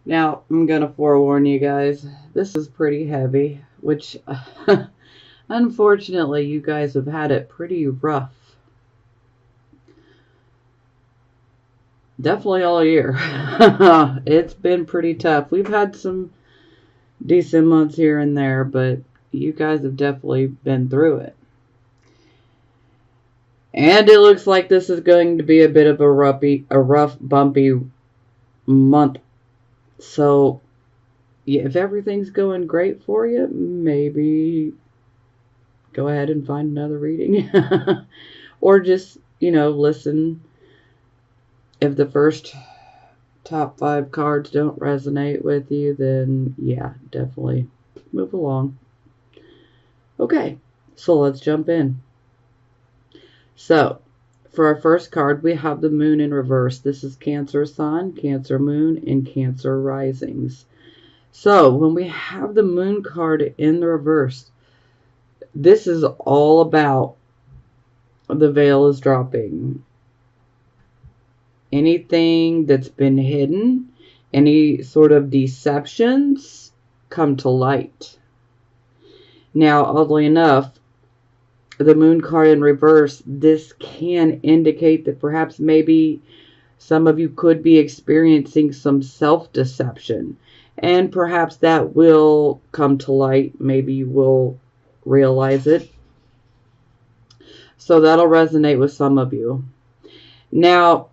Now, I'm going to forewarn you guys, this is pretty heavy, which unfortunately you guys have had it pretty rough. Definitely all year. It's been pretty tough. We've had some decent months here and there, but you guys have definitely been through it. And it looks like this is going to be a bit of a rough, bumpy month. So, yeah, if everything's going great for you, maybe go ahead and find another reading. Or just, listen. If the first top 5 cards don't resonate with you, then yeah, definitely move along. Okay, so let's jump in. So, for our first card, we have the moon in reverse. This is Cancer Sun, Cancer Moon, and Cancer Risings. So, when we have the moon card in the reverse, this is all about the veil is dropping. Anything that's been hidden, any sort of deceptions, come to light. Now, oddly enough, the moon card in reverse, this can indicate that perhaps maybe some of you could be experiencing some self-deception. And perhaps that will come to light. Maybe you will realize it. So that'll resonate with some of you. Now,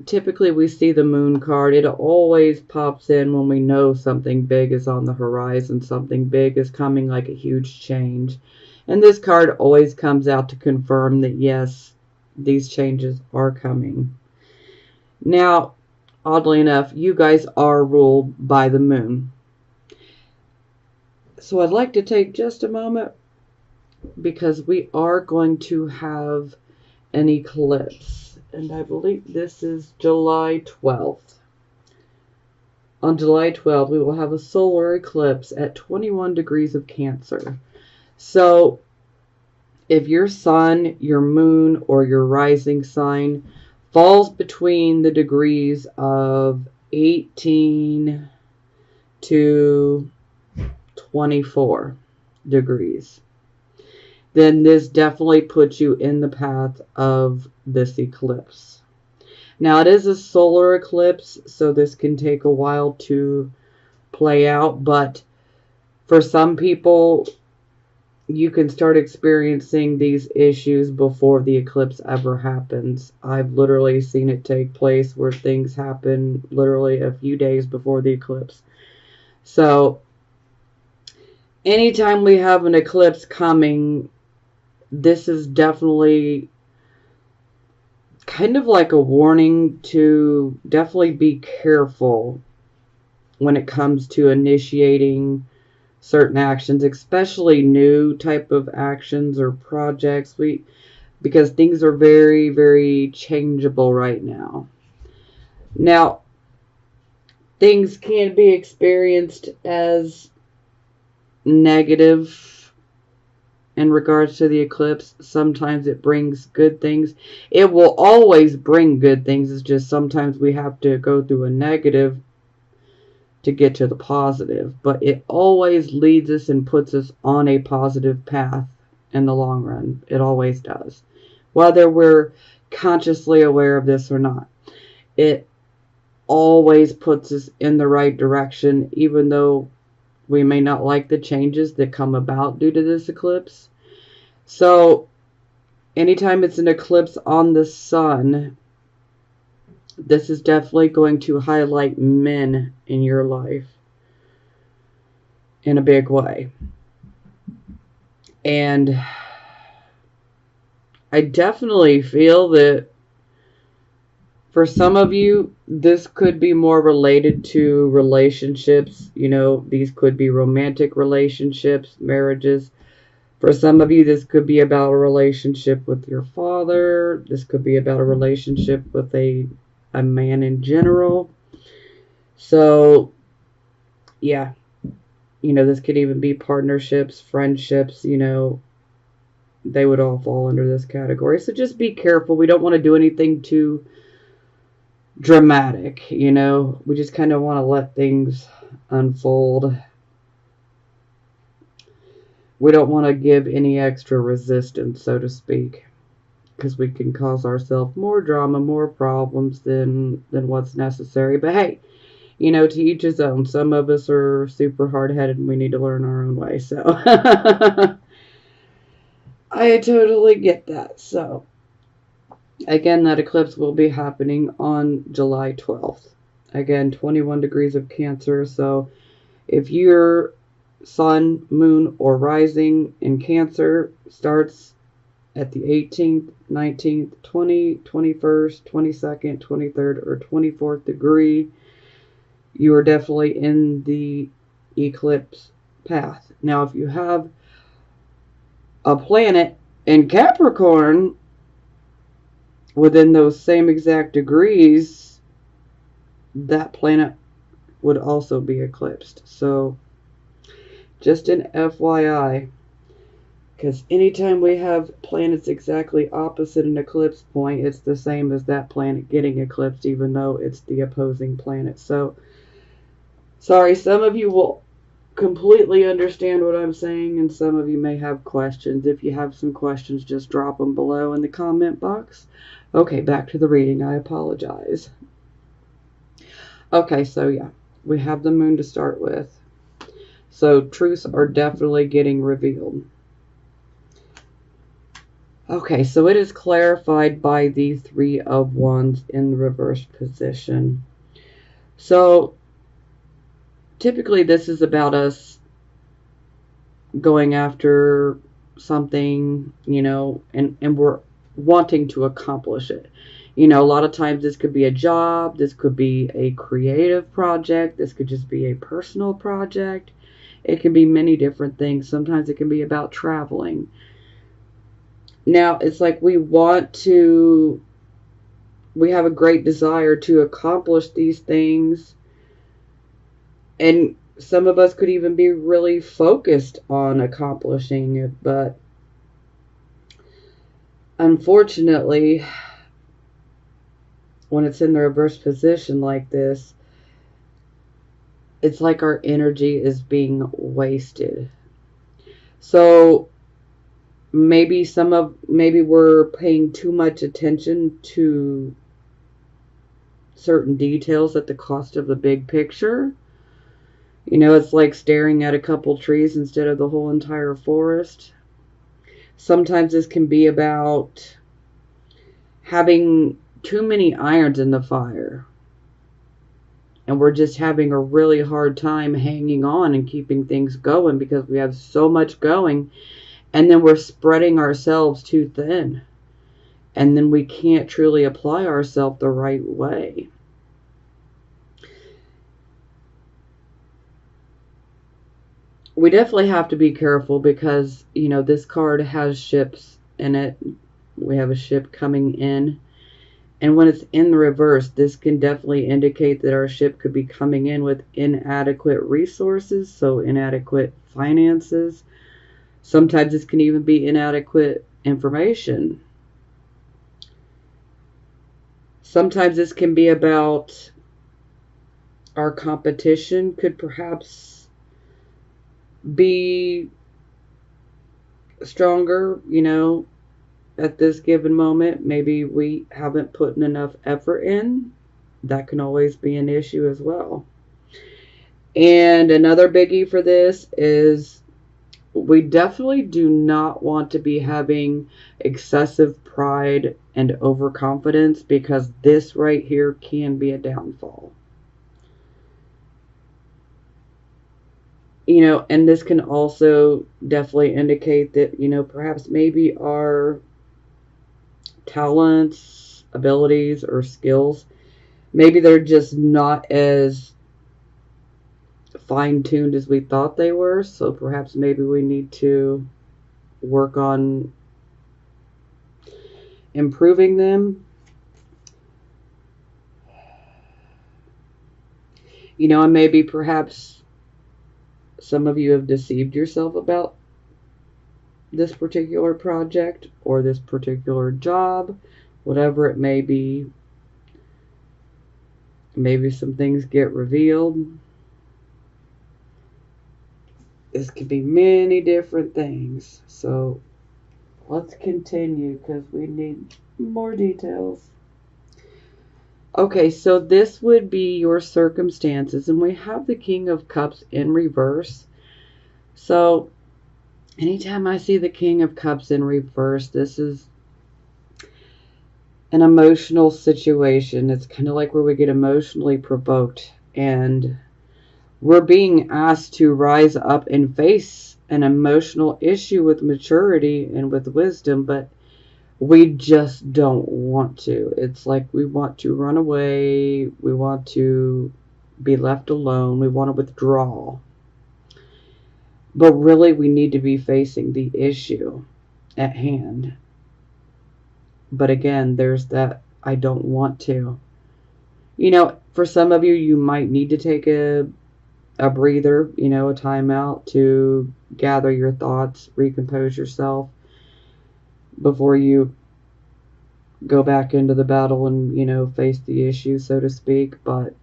typically we see the moon card. It always pops in when we know something big is on the horizon. Something big is coming, like a huge change. And this card always comes out to confirm that, yes, these changes are coming. Now, oddly enough, you guys are ruled by the moon. So I'd like to take just a moment because we are going to have an eclipse. And I believe this is July 12th. On July 12th, we will have a solar eclipse at 21 degrees of Cancer. So, if your sun, your moon, or your rising sign falls between the degrees of 18 to 24 degrees, then this definitely puts you in the path of this eclipse. Now, it is a solar eclipse, so this can take a while to play out, but for some people, you can start experiencing these issues before the eclipse ever happens. I've literally seen it take place where things happen literally a few days before the eclipse. So, anytime we have an eclipse coming, this is definitely kind of like a warning to definitely be careful when it comes to initiating certain actions, especially new type of actions or projects, because things are very, very changeable right now. Now, things can be experienced as negative in regards to the eclipse. Sometimes it brings good things. It will always bring good things. It's just sometimes we have to go through a negative to get to the positive, but it always leads us and puts us on a positive path in the long run. It always does, whether we're consciously aware of this or not. It always puts us in the right direction, even though we may not like the changes that come about due to this eclipse. So anytime it's an eclipse on the sun, this is definitely going to highlight men in your life in a big way. And I definitely feel that for some of you, this could be more related to relationships. These could be romantic relationships, marriages. For some of you, this could be about a relationship with your father. This could be about a relationship with a man in general. So, yeah, this could even be partnerships, friendships, they would all fall under this category. So just be careful. We don't want to do anything too dramatic, you know. We just kind of want to let things unfold. We don't want to give any extra resistance, so to speak, because we can cause ourselves more drama, more problems than what's necessary. But hey, you know, to each his own. Some of us are super hard-headed and we need to learn our own way. So I totally get that. So again, that eclipse will be happening on July 12th. Again, 21 degrees of Cancer. So if your sun, moon, or rising in Cancer starts at the 18th, 19th, 20th, 21st, 22nd, 23rd, or 24th degree, you are definitely in the eclipse path. Now, if you have a planet in Capricorn within those same exact degrees, that planet would also be eclipsed. So, just an FYI, because anytime we have planets exactly opposite an eclipse point, it's the same as that planet getting eclipsed, even though it's the opposing planet. So, sorry, some of you will completely understand what I'm saying, and some of you may have questions. If you have some questions, just drop them below in the comment box. Okay, back to the reading. I apologize. Okay, so yeah, we have the moon to start with. So truths are definitely getting revealed. Okay, so it is clarified by the Three of Wands in the reversed position. So typically this is about us going after something, you know, and we're wanting to accomplish it. You know, a lot of times this could be a job, this could be a creative project, this could just be a personal project. It can be many different things. Sometimes it can be about traveling. Now, it's like we have a great desire to accomplish these things, and some of us could even be really focused on accomplishing it, but unfortunately, when it's in the reverse position like this, it's like our energy is being wasted. So maybe we're paying too much attention to certain details at the cost of the big picture. You know, it's like staring at a couple trees instead of the whole entire forest. Sometimes this can be about having too many irons in the fire, and we're just having a really hard time hanging on and keeping things going because we have so much going, and then we're spreading ourselves too thin, and then we can't truly apply ourselves the right way. We definitely have to be careful because, you know, this card has ships in it. We have a ship coming in. And when it's in the reverse, this can definitely indicate that our ship could be coming in with inadequate resources, so inadequate finances. Sometimes this can even be inadequate information. Sometimes this can be about our competition could perhaps be stronger, you know, at this given moment. Maybe we haven't put enough effort in. That can always be an issue as well. And another biggie for this is we definitely do not want to be having excessive pride and overconfidence, because this right here can be a downfall. You know, and this can also definitely indicate that, you know, perhaps maybe our talents, abilities, or skills, maybe they're just not as fine-tuned as we thought they were. So perhaps maybe we need to work on improving them. You know, and maybe perhaps some of you have deceived yourself about this particular project or this particular job, whatever it may be. Maybe some things get revealed. This could be many different things. So let's continue because we need more details. Okay, so this would be your circumstances, and we have the King of Cups in reverse. So anytime I see the King of Cups in reverse, this is an emotional situation. It's kind of like where we get emotionally provoked, and we're being asked to rise up and face an emotional issue with maturity and with wisdom, but we just don't want to. It's like we want to run away, we want to be left alone, we want to withdraw. But really, we need to be facing the issue at hand. But again, there's that I don't want to. For some of you, you might need to take a breather, a timeout to gather your thoughts, recompose yourself before you go back into the battle and, face the issue, so to speak. But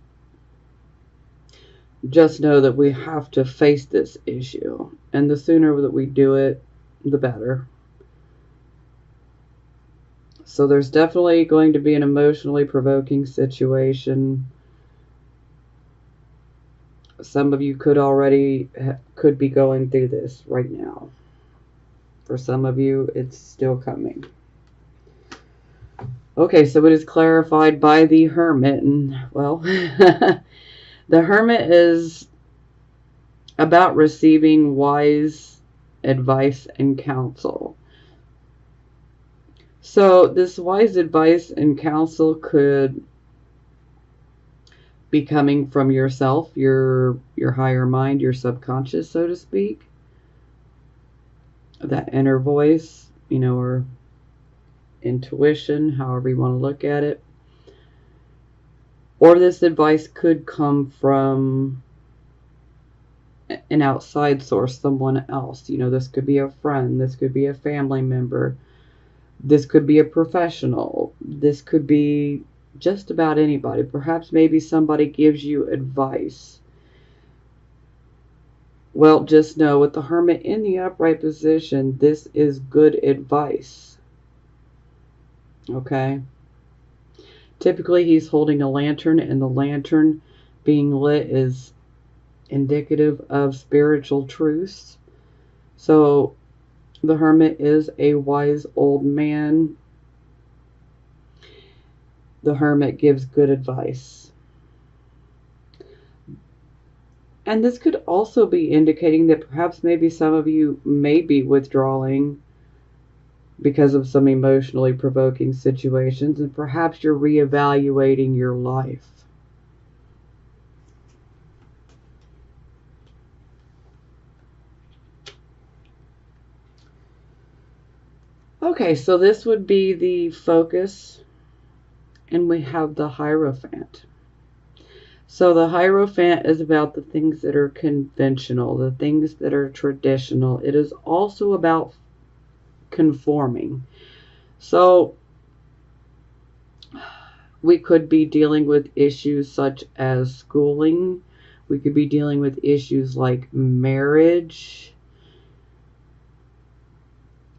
just know that we have to face this issue. And the sooner that we do it, the better. So there's definitely going to be an emotionally provoking situation. Some of you could be going through this right now. For some of you, it's still coming. Okay, so it is clarified by the Hermit. And, well, the Hermit is about receiving wise advice and counsel. So this wise advice and counsel could be coming from yourself, your higher mind, your subconscious, so to speak. That inner voice, or intuition, however you want to look at it. Or this advice could come from an outside source, someone else. This could be a friend, this could be a family member, this could be a professional, this could be just about anybody. Perhaps maybe somebody gives you advice. Well, just know with the Hermit in the upright position, this is good advice. Okay? Typically, he's holding a lantern, and the lantern being lit is indicative of spiritual truths. So the Hermit is a wise old man. The Hermit gives good advice. And this could also be indicating that perhaps maybe some of you may be withdrawing because of some emotionally provoking situations, and perhaps you're reevaluating your life. Okay, so this would be the focus, and we have the Hierophant. So the Hierophant is about the things that are conventional, the things that are traditional. It is also about conforming. So we could be dealing with issues such as schooling. We could be dealing with issues like marriage.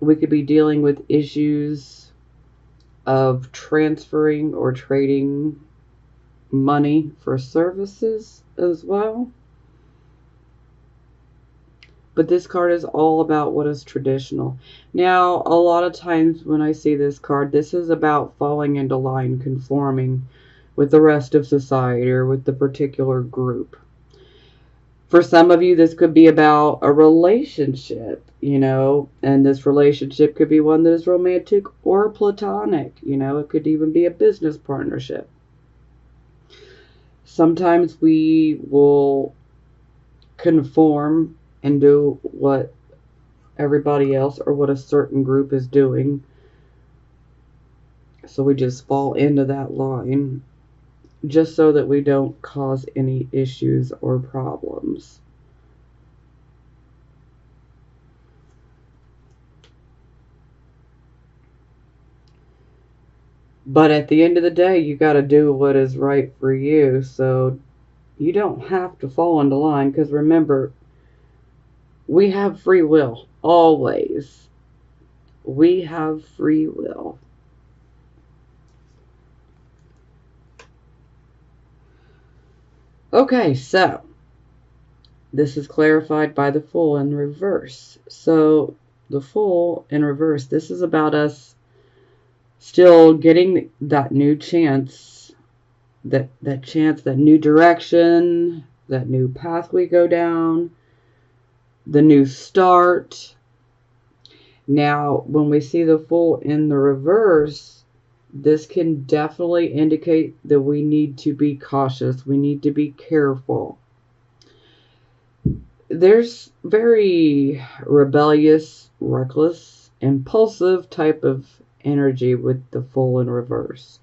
We could be dealing with issues of transferring or trading money for services as well. But this card is all about what is traditional. Now, a lot of times when I see this card, this is about falling into line, conforming with the rest of society or with the particular group. For some of you, this could be about a relationship, and this relationship could be one that is romantic or platonic. It could even be a business partnership. Sometimes we will conform and do what everybody else or what a certain group is doing. So we just fall into that line just so that we don't cause any issues or problems. But at the end of the day, you got to do what is right for you. So you don't have to fall into line, because remember, we have free will. Always. We have free will. Okay, so this is clarified by the Fool in reverse. So the Fool in reverse, this is about us still getting that new chance, that chance, that new direction, that new path we go down, the new start. Now, when we see the Fool in the reverse, this can definitely indicate that we need to be cautious. We need to be careful. There's very rebellious, reckless, impulsive type of energy with the Fool in reverse.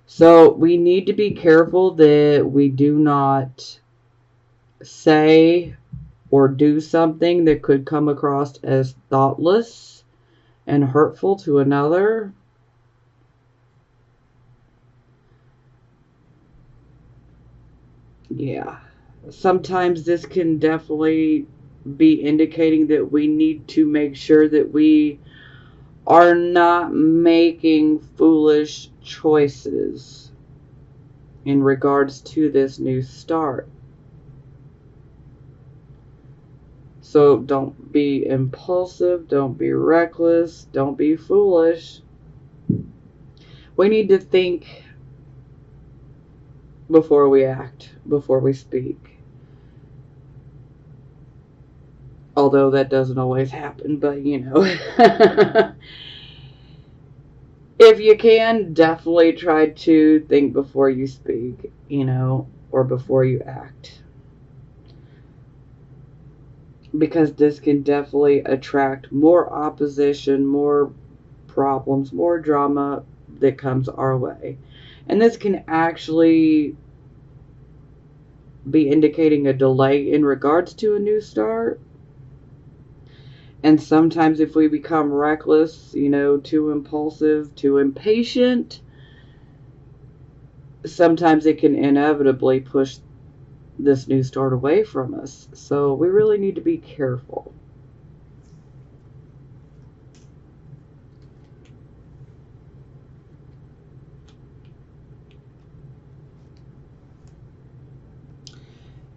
So we need to be careful that we do not say or do something that could come across as thoughtless and hurtful to another. Yeah. Sometimes this can definitely be indicating that we need to make sure that we are not making foolish choices in regards to this new start. So don't be impulsive, don't be reckless, don't be foolish. We need to think before we act, before we speak. Although that doesn't always happen, but you know. If you can, definitely try to think before you speak, or before you act. Because this can definitely attract more opposition, more problems, more drama that comes our way. And this can actually be indicating a delay in regards to a new start. And sometimes if we become reckless, too impulsive, too impatient, sometimes it can inevitably push this new start away from us. So we really need to be careful.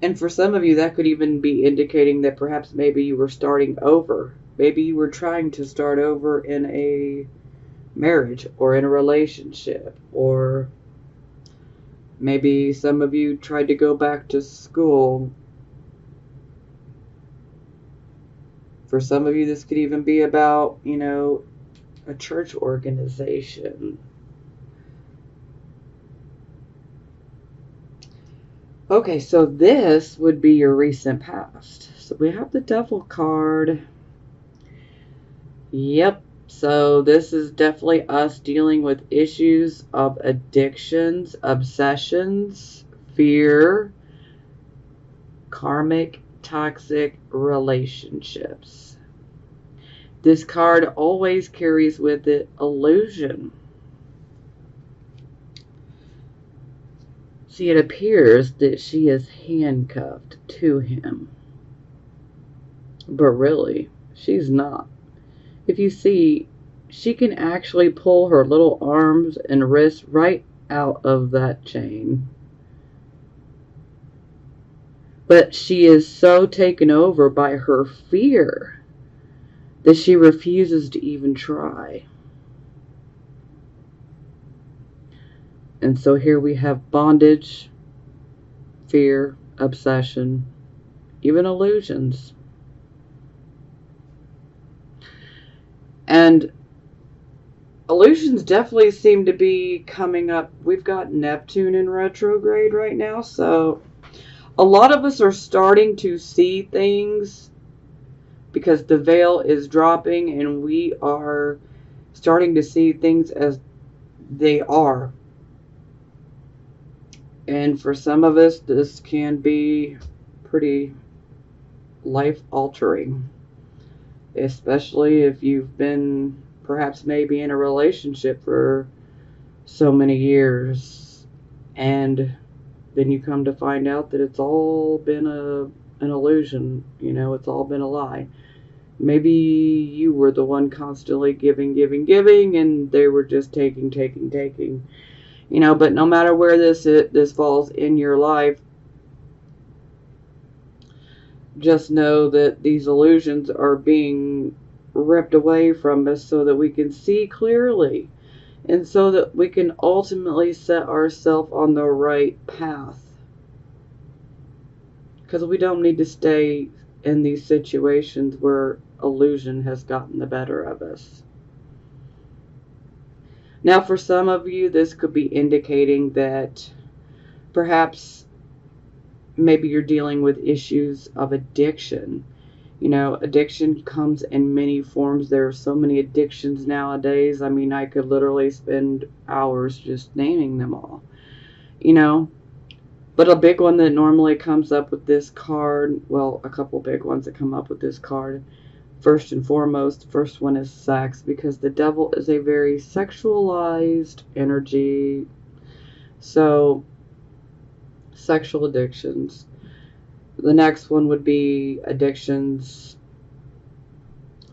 And for some of you, that could even be indicating that perhaps maybe you were starting over. Maybe you were trying to start over in a marriage or in a relationship, or maybe some of you tried to go back to school. For some of you, this could even be about, a church organization. Okay, so this would be your recent past. So we have the Devil card. Yep. So this is definitely us dealing with issues of addictions, obsessions, fear, karmic, toxic relationships. This card always carries with it illusion. See, it appears that she is handcuffed to him. But really, she's not. If you see, she can actually pull her little arms and wrists right out of that chain. But she is so taken over by her fear that she refuses to even try. And so here we have bondage, fear, obsession, even illusions. And illusions definitely seem to be coming up. We've got Neptune in retrograde right now, so a lot of us are starting to see things because the veil is dropping and we are starting to see things as they are. And for some of us, this can be pretty life-altering, especially if you've been perhaps maybe in a relationship for so many years, and then you come to find out that it's all been an illusion. It's all been a lie. Maybe you were the one constantly giving, giving, giving, and they were just taking, taking, taking. But no matter where this falls in your life, just know that these illusions are being ripped away from us so that we can see clearly, and so that we can ultimately set ourselves on the right path. Because we don't need to stay in these situations where illusion has gotten the better of us. Now, for some of you, this could be indicating that perhaps maybe you're dealing with issues of addiction. Addiction comes in many forms. There are so many addictions nowadays. I mean, I could literally spend hours just naming them all. But a big one that normally comes up with this card, well, a couple big ones that come up with this card. First and foremost, the first one is sex, because the devil is a very sexualized energy. So, sexual addictions. The next one would be addictions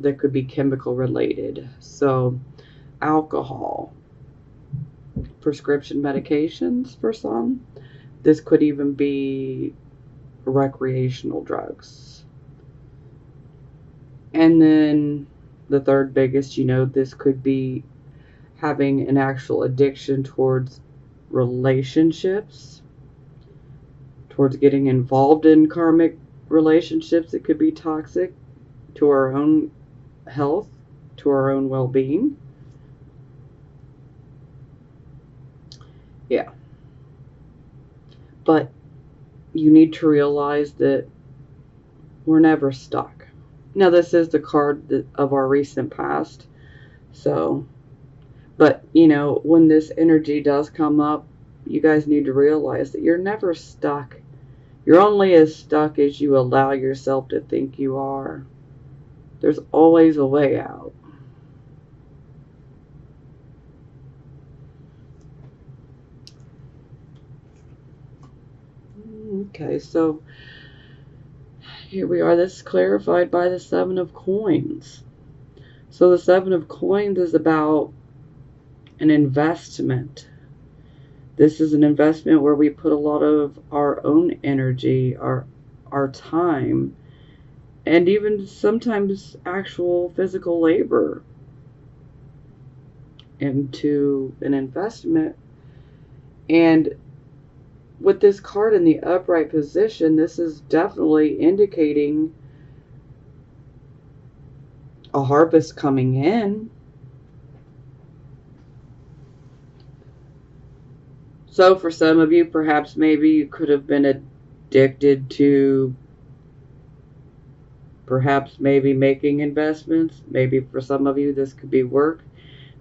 that could be chemical related. So, alcohol, prescription medications for some. This could even be recreational drugs. And then the third biggest, this could be having an actual addiction towards relationships, towards getting involved in karmic relationships. It could be toxic to our own health, to our own well-being. Yeah. But you need to realize that we're never stuck. Now, this is the card of our recent past. So, but, when this energy does come up, you guys need to realize that you're never stuck. You're only as stuck as you allow yourself to think you are. There's always a way out. Okay, so here we are. This is clarified by the Seven of Coins. So the Seven of Coins is about an investment. This is an investment where we put a lot of our own energy, our time, and even sometimes actual physical labor into an investment. And with this card in the upright position, this is definitely indicating a harvest coming in. So for some of you, perhaps maybe you could have been addicted to perhaps maybe making investments. Maybe for some of you, this could be work.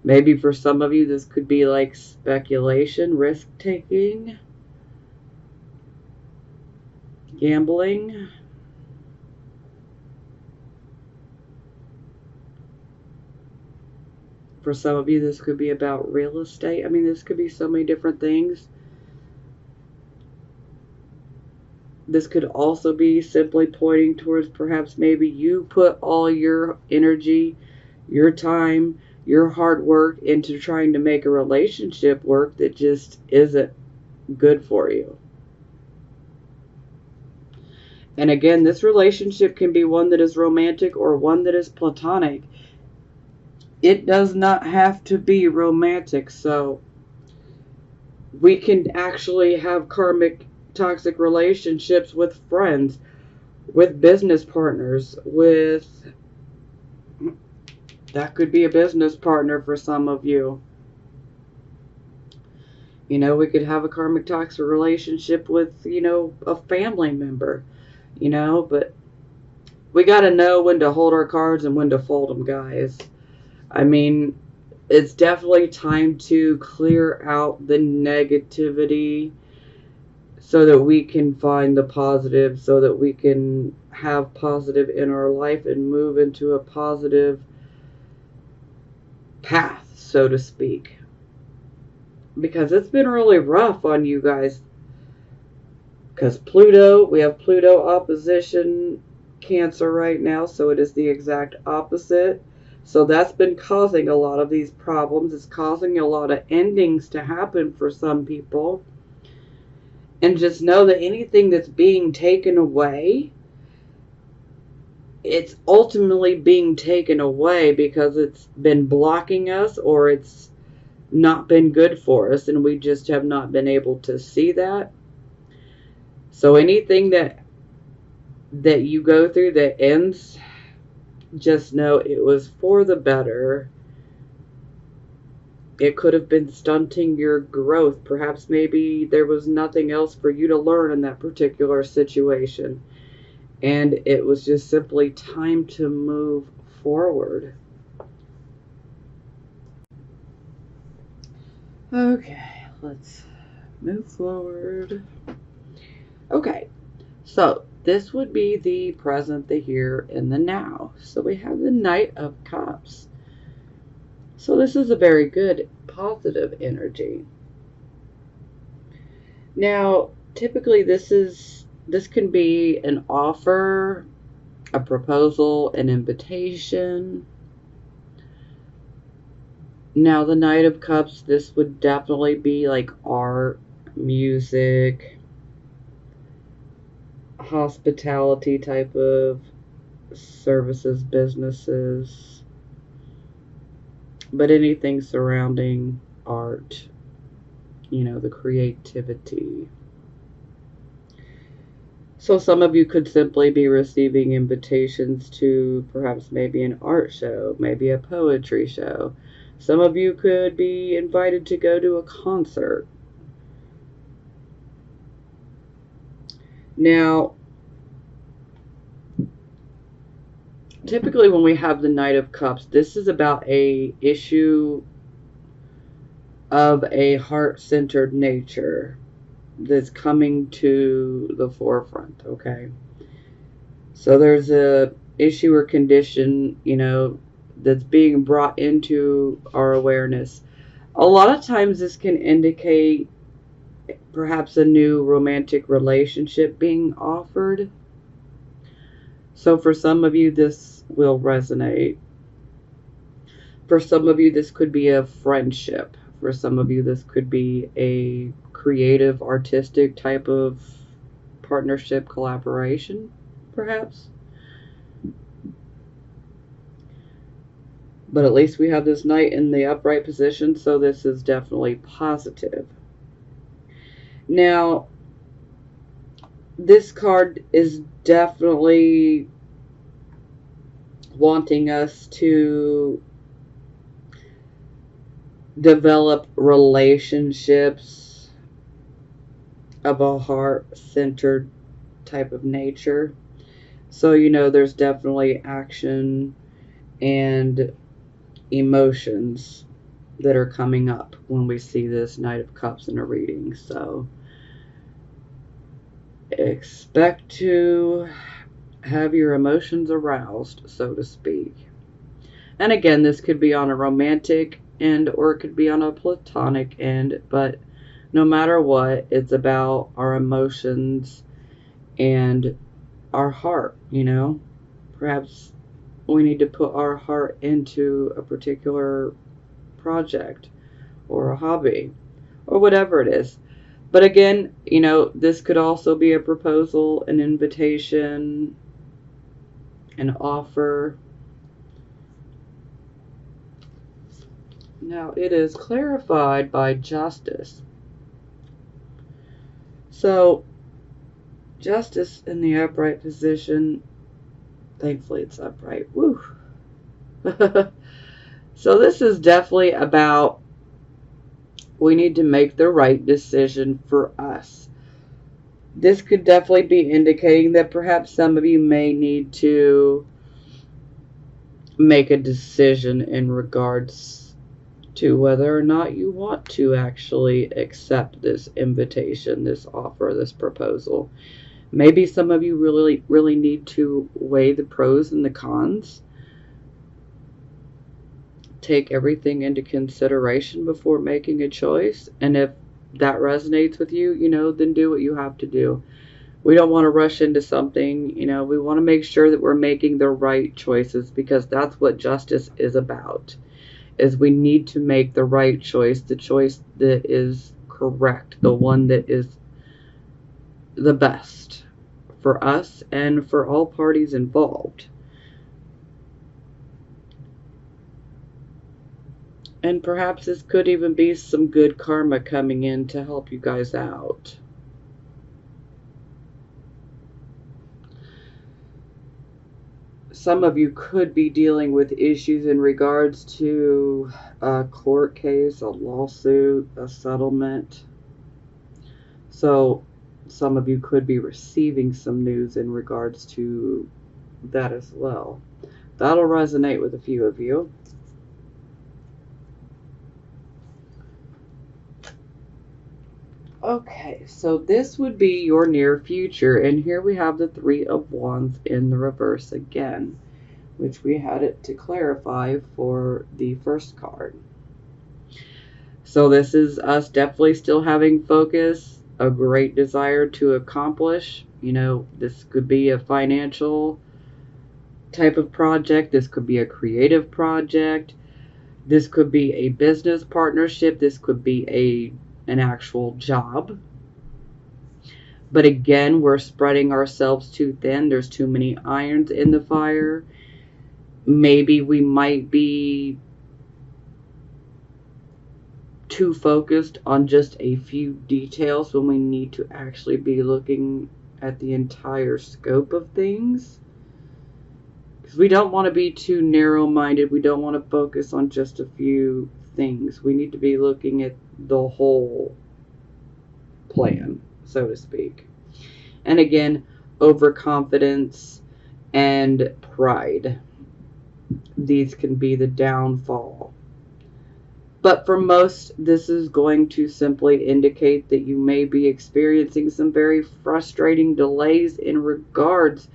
Maybe for some of you, this could be like speculation, risk-taking, gambling. For some of you, this could be about real estate. I mean, this could be so many different things. This could also be simply pointing towards perhaps maybe you put all your energy, your time, your hard work into trying to make a relationship work that just isn't good for you. And again, this relationship can be one that is romantic or one that is platonic. It does not have to be romantic. So we can actually have karmic toxic relationships with friends, with business partners, that could be a business partner for some of you. We could have a karmic toxic relationship with, a family member, but we got to know when to hold our cards and when to fold them, guys. I mean, it's definitely time to clear out the negativity so that we can find the positive, so that we can have positive in our life and move into a positive path, so to speak. because it's been really rough on you guys. Because Pluto, we have Pluto opposition Cancer right now, so it is the exact opposite. So that's been causing a lot of these problems. It's causing a lot of endings to happen for some people. And just know that anything that's being taken away, it's ultimately being taken away because it's been blocking us or it's not been good for us, and we just have not been able to see that. So anything that you go through that ends, just know it was for the better. It could have been stunting your growth. Perhaps maybe there was nothing else for you to learn in that particular situation. And it was just simply time to move forward. Okay, let's move forward. Okay, so this would be the present, the here, and the now. So we have the Knight of Cups. So this is a very good, positive energy. Now, typically this can be an offer, a proposal, an invitation. Now, the Knight of Cups, this would definitely be like art, music, hospitality type of services, businesses, but anything surrounding art, the creativity. So some of you could simply be receiving invitations to perhaps maybe an art show, maybe a poetry show. Some of you could be invited to go to a concert. Now, typically when we have the Knight of Cups, this is about a issue of a heart-centered nature that's coming to the forefront, okay? So there's a issue or condition, that's being brought into our awareness. A lot of times this can indicate perhaps a new romantic relationship being offered. So for some of you, this will resonate. For some of you, this could be a friendship. For some of you, this could be a creative, artistic type of partnership, collaboration, perhaps. But at least we have this Knight in the upright position, so this is definitely positive. Now, this card is definitely wanting us to develop relationships of a heart-centered type of nature. So, there's definitely action and emotions that are coming up when we see this Knight of Cups in a reading. So expect to have your emotions aroused, so to speak. And again, this could be on a romantic end or it could be on a platonic end, but no matter what, it's about our emotions and our heart, Perhaps we need to put our heart into a particular project or a hobby or whatever it is. But again, this could also be a proposal, an invitation, an offer. Now, it is clarified by Justice. So, Justice in the upright position, thankfully it's upright. Woo! So this is definitely about we need to make the right decision for us. This could definitely be indicating that perhaps some of you may need to make a decision in regards to whether or not you want to actually accept this invitation, this offer, this proposal. Maybe some of you really, really need to weigh the pros and the cons. take everything into consideration before making a choice. And if that resonates with you, then do what you have to do. We don't want to rush into something. We want to make sure that we're making the right choices, because that's what justice is about. Is we need to make the right choice, the choice that is correct, the one that is the best for us and for all parties involved. And perhaps this could even be some good karma coming in to help you guys out. Some of you could be dealing with issues in regards to a court case, a lawsuit, a settlement. So some of you could be receiving some news in regards to that as well. That'll resonate with a few of you. Okay, so this would be your near future, and here we have the Three of Wands in the reverse again, which we had it to clarify for the first card. So this is us definitely still having focus, a great desire to accomplish. This could be a financial type of project, this could be a creative project, this could be a business partnership, this could be an actual job. But again, we're spreading ourselves too thin. There's too many irons in the fire. Maybe we might be too focused on just a few details when we need to actually be looking at the entire scope of things. Because we don't want to be too narrow-minded. We don't want to focus on just a few things. We need to be looking at the whole plan, so to speak. And again, overconfidence and pride. These can be the downfall. But for most, this is going to simply indicate that you may be experiencing some very frustrating delays in regards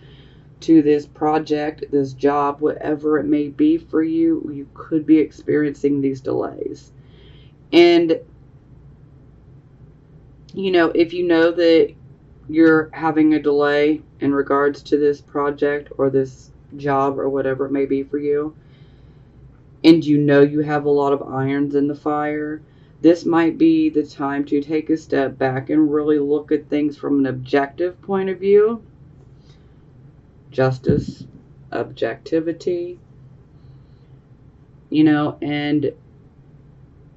to this project, this job, whatever it may be for you. You could be experiencing these delays. And, if you know that you're having a delay in regards to this project or this job or whatever it may be for you, and you have a lot of irons in the fire, this might be the time to take a step back and really look at things from an objective point of view. Justice, objectivity, and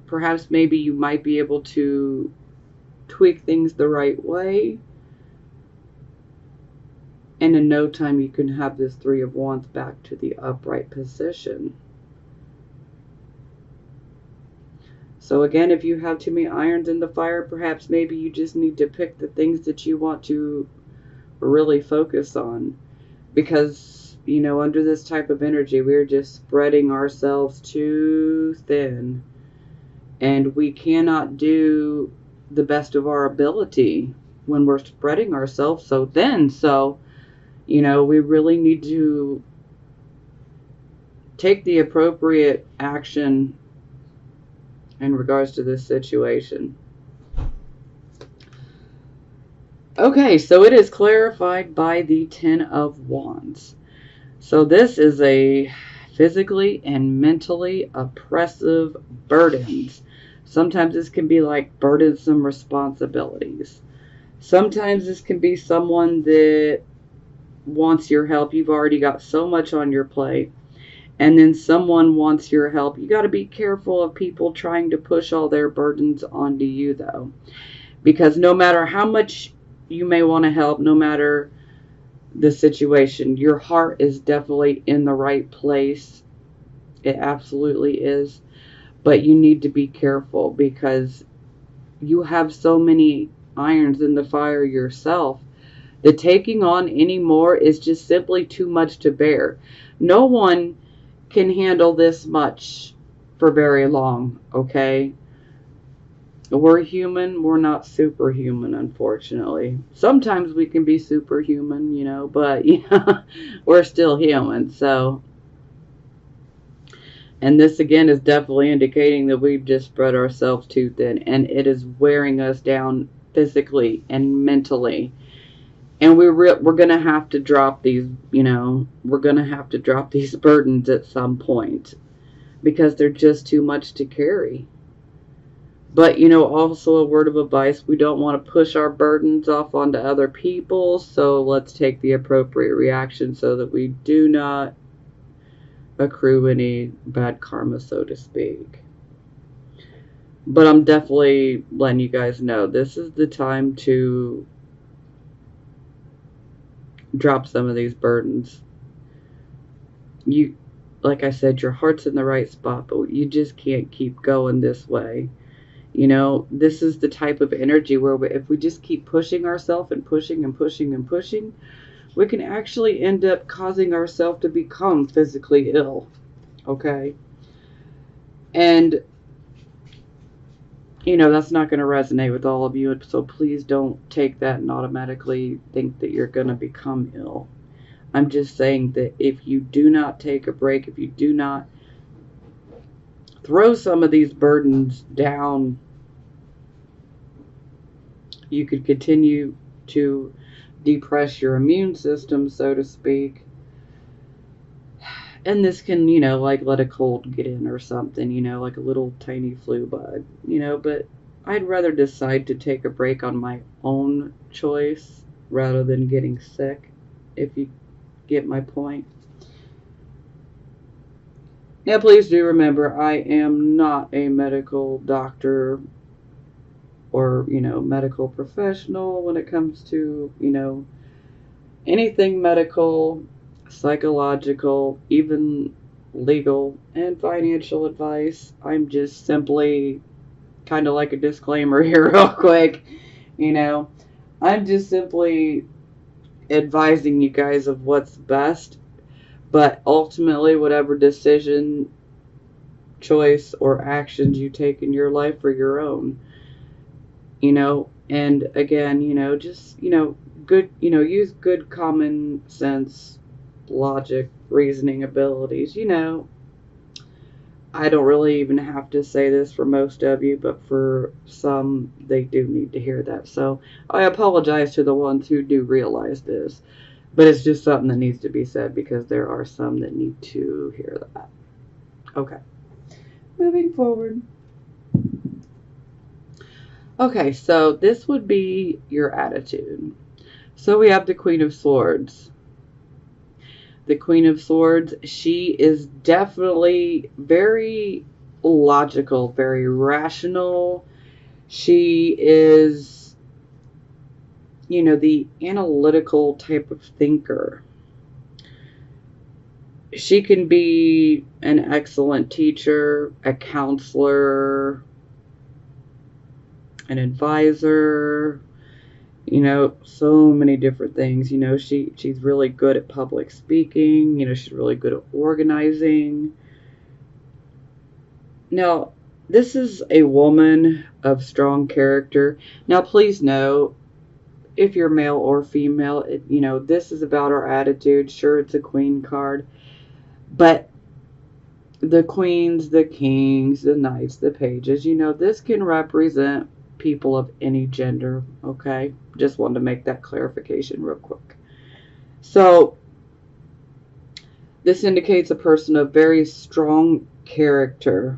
perhaps maybe you might be able to tweak things the right way, and in no time you can have this Three of Wands back to the upright position. So again, if you have too many irons in the fire, perhaps maybe you just need to pick the things that you want to really focus on. Because, under this type of energy, we're just spreading ourselves too thin. And we cannot do the best of our ability when we're spreading ourselves so thin. So, we really need to take the appropriate action in regards to this situation. Okay, so it is clarified by the Ten of Wands. So this is a physically and mentally oppressive burdens. Sometimes this can be like burdensome responsibilities. Sometimes this can be someone that wants your help. You've already got so much on your plate. And then someone wants your help. You got to be careful of people trying to push all their burdens onto you, though. Because no matter how much you may want to help, no matter the situation, your heart is definitely in the right place. It absolutely is. But you need to be careful because you have so many irons in the fire yourself that taking on any more is just simply too much to bear. No one can handle this much for very long, okay? We're human. We're not superhuman, unfortunately. Sometimes we can be superhuman, but we're still human. So And this again is definitely indicating that we've just spread ourselves too thin, and it is wearing us down physically and mentally. And we're gonna have to drop these, we're gonna have to drop these burdens at some point because they're just too much to carry. But also a word of advice: we don't want to push our burdens off onto other people. So let's take the appropriate reaction so that we do not accrue any bad karma, so to speak. But I'm definitely letting you guys know this is the time to drop some of these burdens. You, like I said, your heart's in the right spot, but you just can't keep going this way. This is the type of energy where if we just keep pushing ourselves and pushing and pushing and pushing, we can actually end up causing ourselves to become physically ill. Okay? And that's not going to resonate with all of you, so please don't take that and automatically think that you're going to become ill. I'm just saying that if you do not take a break, if you do not throw some of these burdens down, you could continue to depress your immune system, so to speak. And this can, like let a cold get in or something, like a little tiny flu bug, but I'd rather decide to take a break on my own choice rather than getting sick, if you get my point. Now, please do remember, I am not a medical doctor or, medical professional when it comes to, anything medical, psychological, even legal and financial advice. I'm just simply kind of like a disclaimer here, real quick. I'm just simply advising you guys of what's best, but ultimately, whatever decision, choice, or actions you take in your life are your own. And again, just, good, use good common sense, logic, reasoning abilities. I don't really even have to say this for most of you, but for some, they do need to hear that. So I apologize to the ones who do realize this, but it's just something that needs to be said because there are some that need to hear that. Okay, moving forward. Okay, so this would be your attitude. So we have the Queen of Swords. The Queen of Swords, she is definitely very logical, very rational. She is, the analytical type of thinker. She can be an excellent teacher, a counselor, an advisor, so many different things. She's really good at public speaking. She's really good at organizing. Now, this is a woman of strong character. Now, please know, if you're male or female, this is about our attitude. Sure, it's a queen card, but the queens, the kings, the knights, the pages, this can represent people of any gender, okay? Just wanted to make that clarification real quick. So, this indicates a person of very strong character,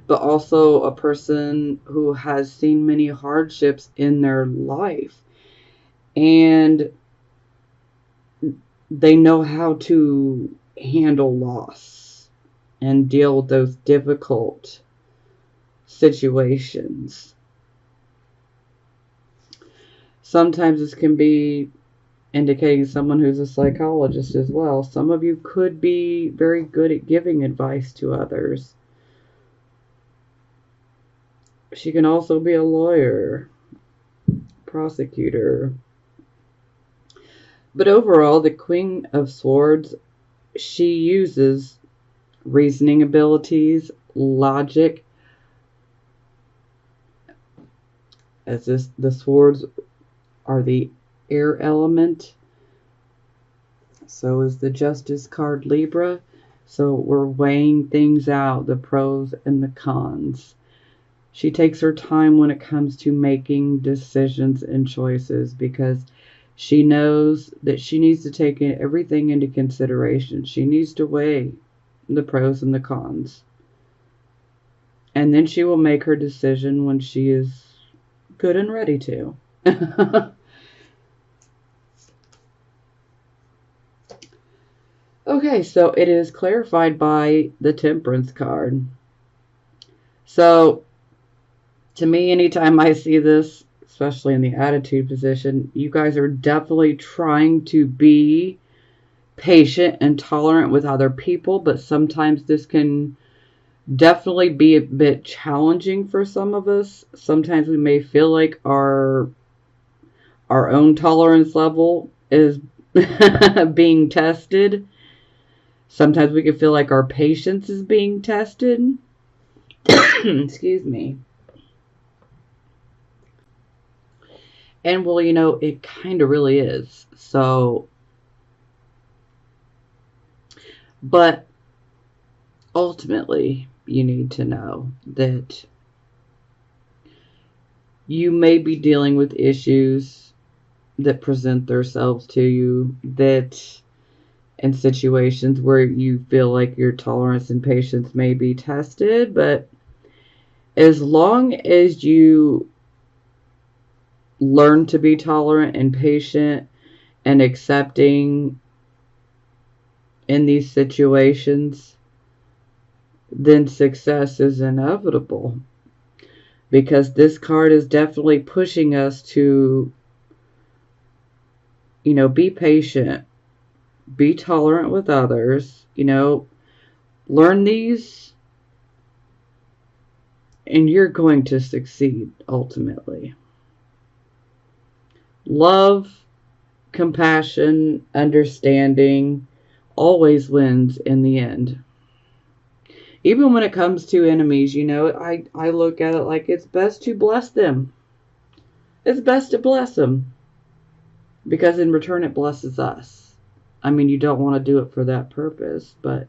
but also a person who has seen many hardships in their life. And they know how to handle loss and deal with those difficult situations. Sometimes this can be indicating someone who's a psychologist as well. Some of you could be very good at giving advice to others. She can also be a lawyer, prosecutor. But overall, the Queen of Swords, she uses reasoning abilities, logic, as the swords are the air element. So is the Justice card, Libra. So we're weighing things out, the pros and the cons. She takes her time when it comes to making decisions and choices because she knows that she needs to take everything into consideration. She needs to weigh the pros and the cons. And then she will make her decision when she is good and ready to. Okay, so it is clarified by the Temperance card. So, to me, anytime I see this, especially in the attitude position, you guys are definitely trying to be patient and tolerant with other people, but sometimes this can definitely be a bit challenging for some of us. Sometimes we may feel like our own tolerance level is being tested. Sometimes we can feel like our patience is being tested. Excuse me. And well, it kind of really is. So, but ultimately, you need to know that you may be dealing with issues that present themselves to you, that in situations where you feel like your tolerance and patience may be tested, but as long as you learn to be tolerant and patient and accepting in these situations, then success is inevitable. Because this card is definitely pushing us to, be patient, be tolerant with others, learn these, and you're going to succeed ultimately. Love, compassion, understanding always wins in the end. Even when it comes to enemies, I look at it like it's best to bless them. It's best to bless them. Because in return it blesses us. I mean, you don't want to do it for that purpose, but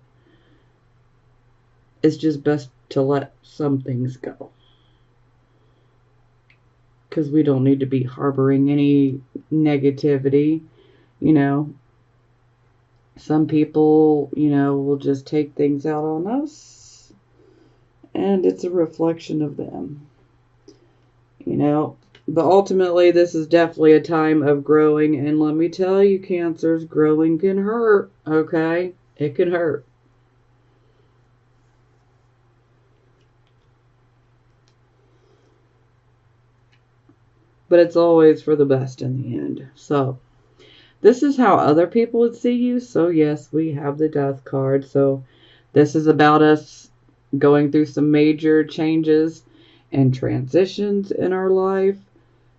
it's just best to let some things go. Because we don't need to be harboring any negativity, Some people, will just take things out on us, and it's a reflection of them, But ultimately, this is definitely a time of growing, and let me tell you, Cancers, growing can hurt, okay? It can hurt. But it's always for the best in the end. So, this is how other people would see you. So, yes, we have the Death card. So, this is about us going through some major changes and transitions in our life.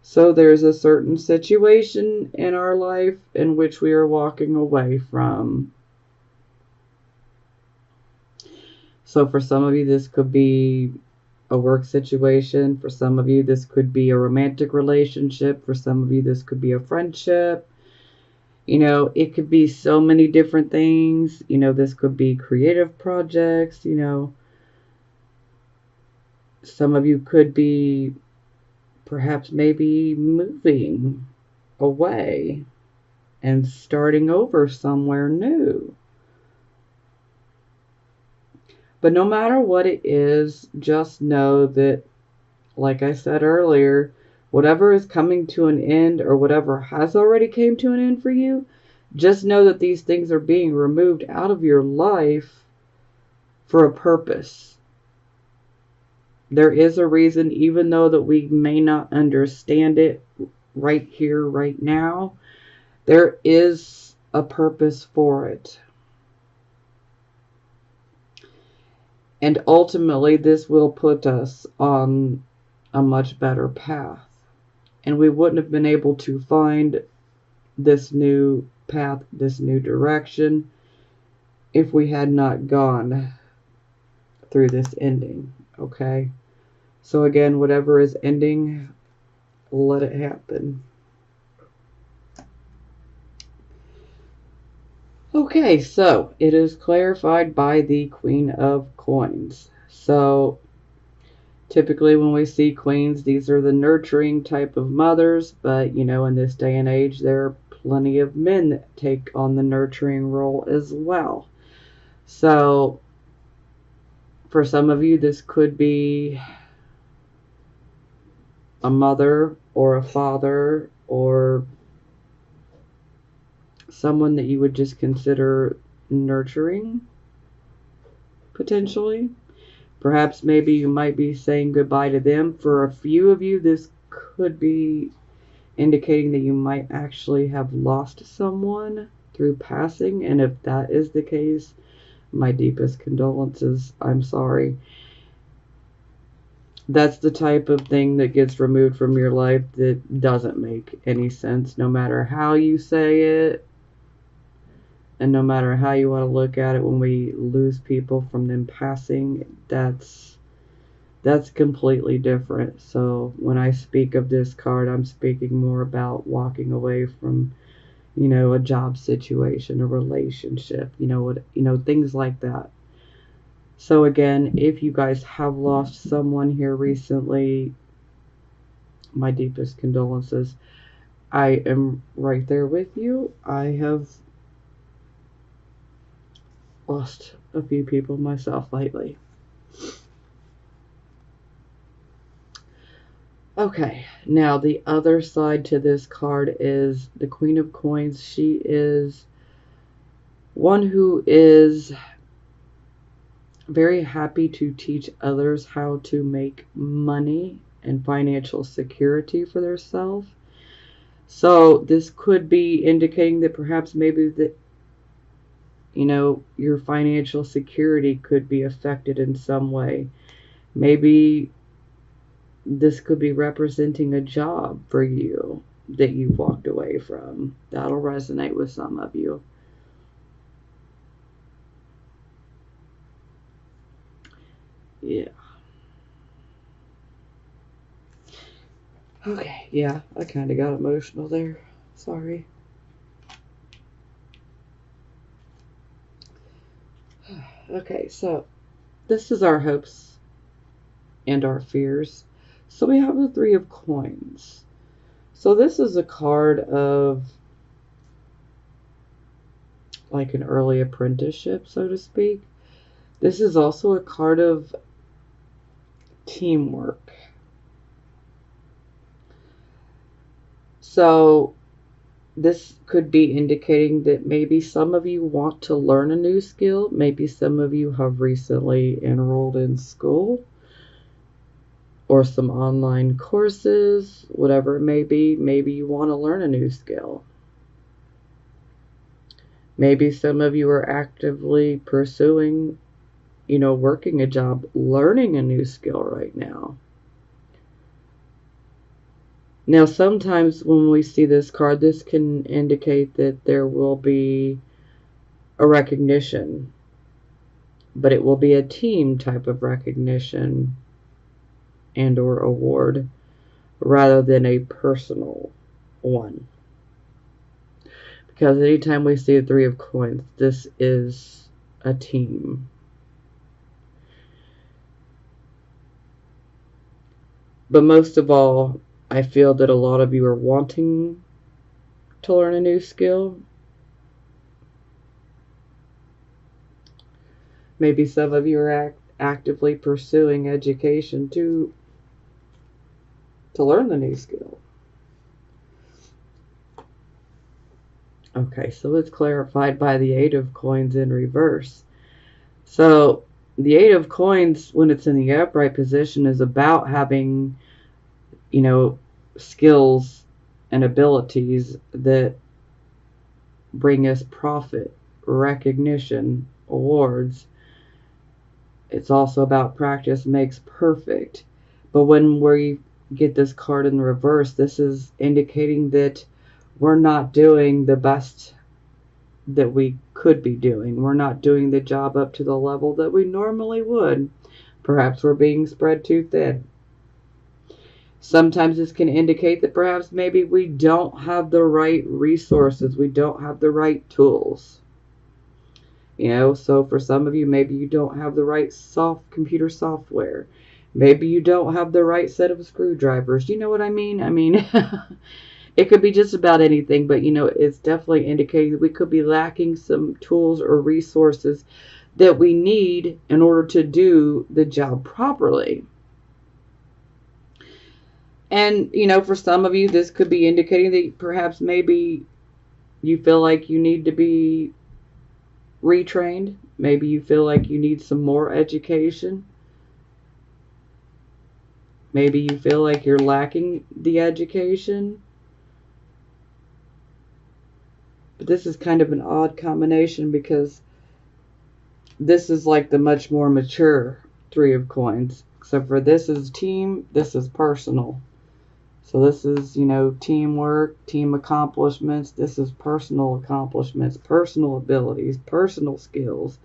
So, there's a certain situation in our life in which we are walking away from. So, for some of you, this could be a work situation. For some of you, this could be a romantic relationship. For some of you, this could be a friendship. It could be so many different things. This could be creative projects. Some of you could be perhaps maybe moving away and starting over somewhere new. But no matter what it is, just know that, like I said earlier, whatever is coming to an end or whatever has already came to an end for you, just know that these things are being removed out of your life for a purpose. There is a reason, even though that we may not understand it right here, right now, there is a purpose for it. And ultimately, this will put us on a much better path. And we wouldn't have been able to find this new path, this new direction, if we had not gone through this ending. Okay? So again, whatever is ending, let it happen. Okay, so it is clarified by the Queen of Coins. So typically when we see queens, these are the nurturing type of mothers, but in this day and age, there are plenty of men that take on the nurturing role as well. So for some of you, this could be a mother or a father or someone that you would just consider nurturing, potentially. Perhaps maybe you might be saying goodbye to them. For a few of you, this could be indicating that you might actually have lost someone through passing. And if that is the case, my deepest condolences. I'm sorry. That's the type of thing that gets removed from your life that doesn't make any sense, no matter how you say it. And no matter how you want to look at it, when we lose people from them passing, that's completely different. So when I speak of this card, I'm speaking more about walking away from, a job situation, a relationship, things like that. So again, if you guys have lost someone here recently, my deepest condolences. I am right there with you. I have lost a few people myself lately. Okay, now the other side to this card is the Queen of Coins. She is one who is very happy to teach others how to make money and financial security for themselves. So this could be indicating that perhaps maybe that your financial security could be affected in some way. Maybe this could be representing a job for you that you've walked away from. That'll resonate with some of you. Yeah. Okay, yeah, I kind of got emotional there. Sorry. Okay, so this is our hopes and our fears. So we have the Three of Coins. So this is a card of like an early apprenticeship, so to speak. This is also a card of teamwork. So this could be indicating that maybe some of you want to learn a new skill. Maybe some of you have recently enrolled in school or some online courses, whatever it may be. Maybe you want to learn a new skill. Maybe some of you are actively pursuing, working a job, learning a new skill right now. Now, sometimes when we see this card, this can indicate that there will be a recognition, but it will be a team type of recognition and or award rather than a personal one. Because anytime we see a Three of Coins, this is a team. But most of all, I feel that a lot of you are wanting to learn a new skill. Maybe some of you are actively pursuing education to learn the new skill. Okay, so it's clarified by the Eight of Coins in reverse. So the Eight of Coins, when it's in the upright position, is about having, skills and abilities that bring us profit, recognition, awards. It's also about practice makes perfect. But when we get this card in reverse, this is indicating that we're not doing the best that we could be doing. We're not doing the job up to the level that we normally would. Perhaps we're being spread too thin. Sometimes this can indicate that perhaps maybe we don't have the right resources. We don't have the right tools. You know, so for some of you, maybe you don't have the right computer software. Maybe you don't have the right set of screwdrivers. You know what I mean? I mean, it could be just about anything, but you know, it's definitely indicating that we could be lacking some tools or resources that we need in order to do the job properly. And, you know, for some of you, this could be indicating that perhaps maybe you feel like you need to be retrained. Maybe you feel like you need some more education. Maybe you feel like you're lacking the education. But this is kind of an odd combination because this is like the much more mature Three of Coins. Except for this is team, this is personal. So this is, you know, teamwork, team accomplishments. This is personal accomplishments, personal abilities, personal skills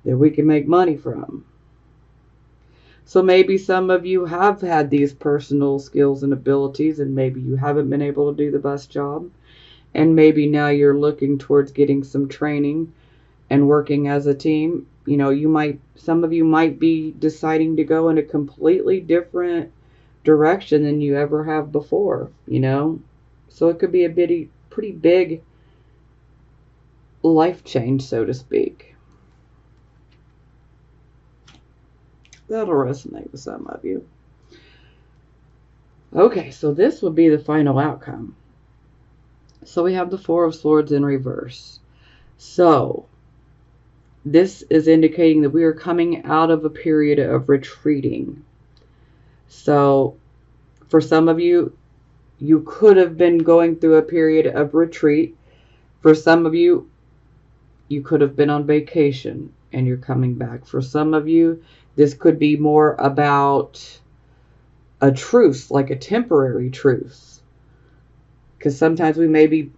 that we can make money from. So maybe some of you have had these personal skills and abilities, and maybe you haven't been able to do the best job. And maybe now you're looking towards getting some training and working as a team. You know, some of you might be deciding to go in a completely different direction than you ever have before, you know. So it could be a pretty big life change, so to speak. That'll resonate with some of you. Okay, so this would be the final outcome. So we have the Four of Swords in reverse. So this is indicating that we are coming out of a period of retreating. So for some of you, you could have been going through a period of retreat. For some of you, you could have been on vacation and you're coming back. For some of you, this could be more about a truce, like a temporary truce. Because sometimes we may be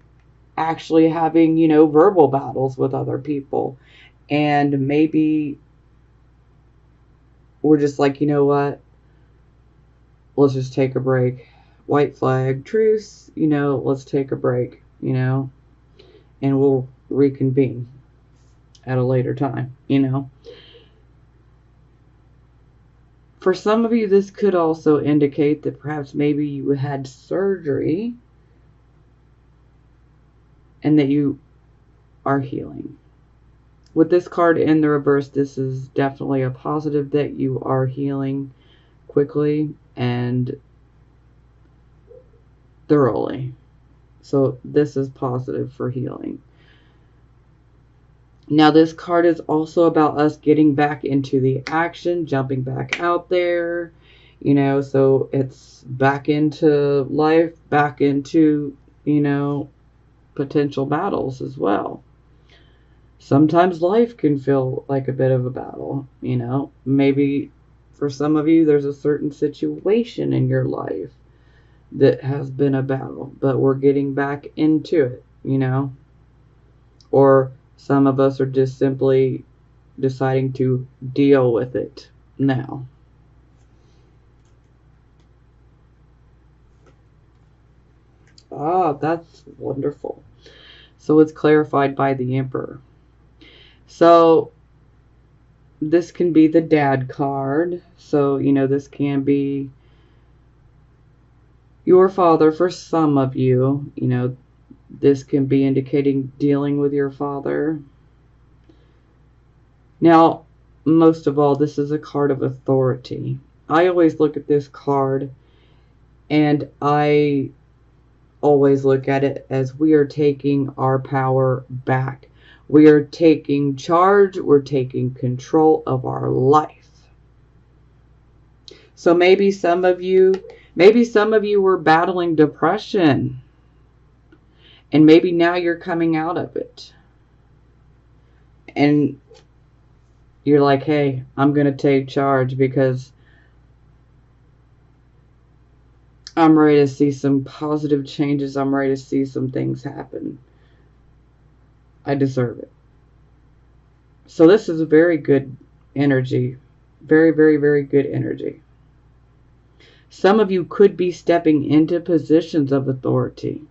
actually having, you know, verbal battles with other people. And maybe we're just like, you know what? Let's just take a break. White flag, truce, you know, let's take a break, you know, and we'll reconvene at a later time, you know. For some of you, this could also indicate that perhaps maybe you had surgery and that you are healing. With this card in the reverse, this is definitely a positive that you are healing quickly and thoroughly. So this is positive for healing. Now this card is also about us getting back into the action, jumping back out there, you know, so it's back into life, back into, you know, potential battles as well. Sometimes life can feel like a bit of a battle, you know. Maybe for some of you, there's a certain situation in your life that has been a battle, but we're getting back into it, you know. Or some of us are just simply deciding to deal with it now. Ah, that's wonderful. So it's clarified by the Emperor. So this can be the dad card. So, you know, this can be your father for some of you. You know, this can be indicating dealing with your father. Now, most of all, this is a card of authority. I always look at this card and I always look at it as we are taking our power back. We are taking charge. We're taking control of our life. So maybe some of you were battling depression. And maybe now you're coming out of it. And you're like, hey, I'm going to take charge because I'm ready to see some positive changes. I'm ready to see some things happen. I deserve it. So this is a very good energy. Very, very, very good energy. Some of you could be stepping into positions of authority.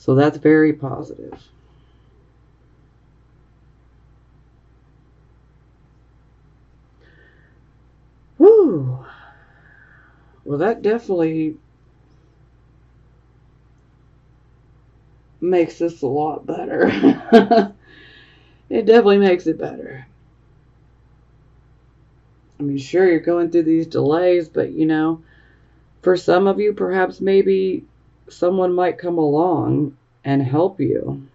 So that's very positive. Whew. Well, that definitely makes this a lot better. It definitely makes it better. I mean, sure, you're going through these delays, but for some of you, perhaps maybe someone might come along and help you.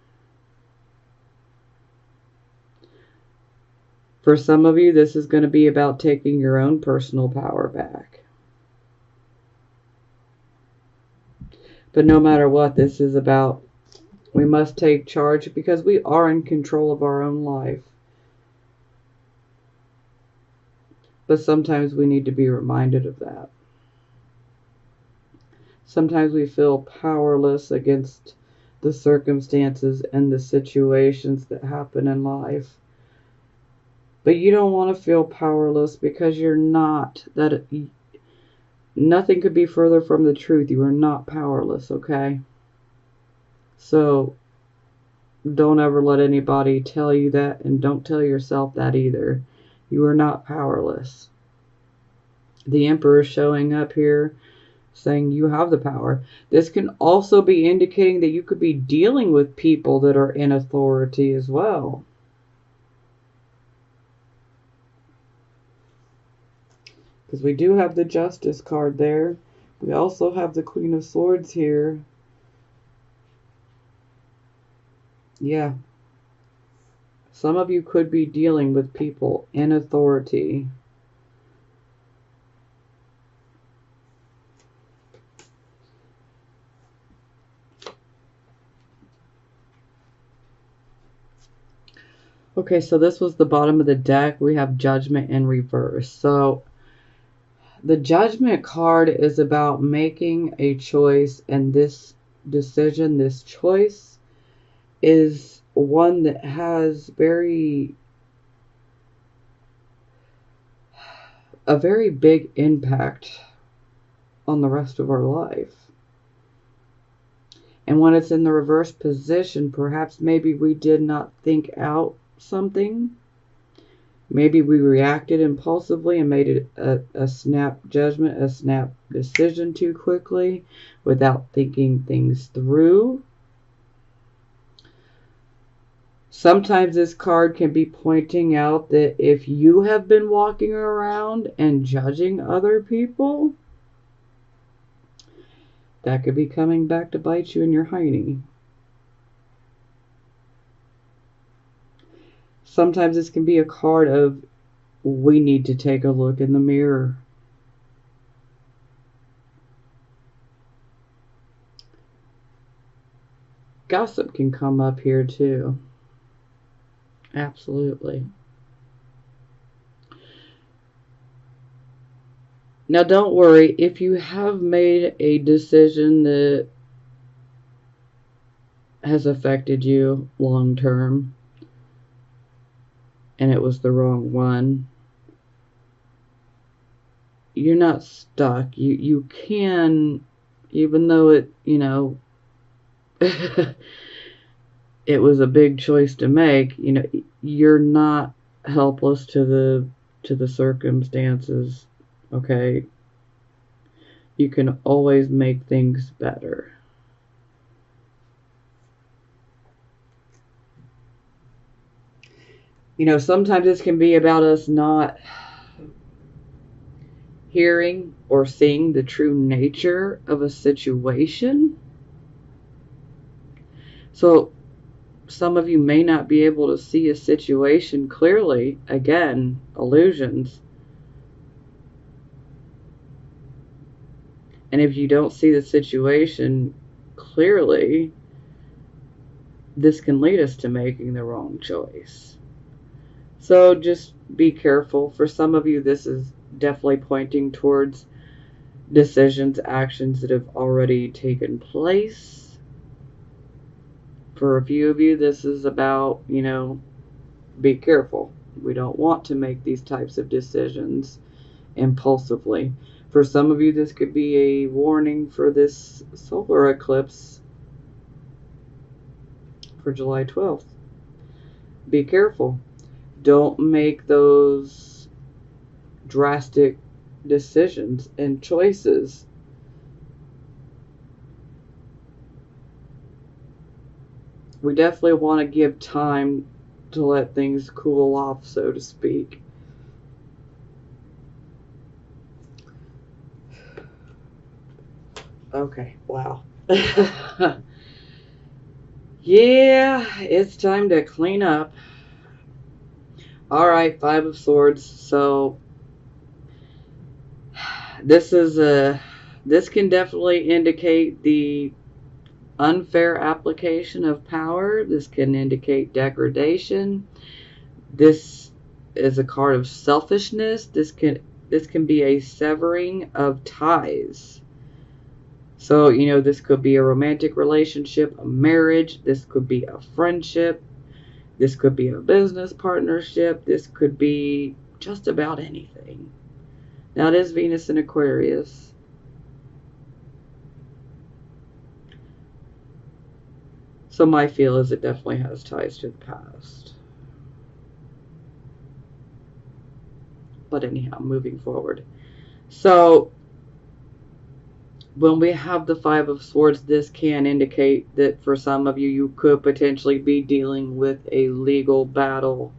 For some of you, this is going to be about taking your own personal power back. But no matter what, this is about, we must take charge because we are in control of our own life. But sometimes we need to be reminded of that. Sometimes we feel powerless against the circumstances and the situations that happen in life. But you don't want to feel powerless because you're not. Nothing could be further from the truth. You are not powerless, okay? So don't ever let anybody tell you that, and don't tell yourself that either. You are not powerless. The Emperor is showing up here saying you have the power. This can also be indicating that you could be dealing with people that are in authority as well. Because we do have the Justice card there. We also have the Queen of Swords here. Yeah. Some of you could be dealing with people in authority. Okay, so this was the bottom of the deck. We have Judgment in reverse. So the Judgment card is about making a choice, and this decision, this choice, is one that has a very big impact on the rest of our life. And when it's in the reverse position, perhaps maybe we did not think out something. Maybe we reacted impulsively and made it a snap judgment, a snap decision too quickly without thinking things through. Sometimes this card can be pointing out that if you have been walking around and judging other people, that could be coming back to bite you in your hiney. Sometimes this can be a card of, we need to take a look in the mirror. Gossip can come up here too. Absolutely. Now don't worry, if you have made a decision that has affected you long term and it was the wrong one, you're not stuck. You can, even though it, it was a big choice to make, you're not helpless to the circumstances, okay? You can always make things better. Sometimes this can be about us not hearing or seeing the true nature of a situation. So some of you may not be able to see a situation clearly. Again, illusions. And if you don't see the situation clearly, this can lead us to making the wrong choice. So just be careful. For some of you, this is definitely pointing towards decisions, actions that have already taken place. For a few of you, this is about, be careful. We don't want to make these types of decisions impulsively. For some of you, this could be a warning for this solar eclipse for July 12th. Be careful. Don't make those drastic decisions and choices. We definitely want to give time to let things cool off, so to speak. Okay, wow. Yeah, it's time to clean up. Alright, Five of Swords. So this can definitely indicate the unfair application of power. This can indicate degradation. This is a card of selfishness. This can be a severing of ties. So, this could be a romantic relationship, a marriage. This could be a friendship. This could be a business partnership. This could be just about anything. Now, it is Venus in Aquarius. So my feel is it definitely has ties to the past. But anyhow, moving forward. So when we have the Five of Swords, this can indicate that for some of you, you could potentially be dealing with a legal battle,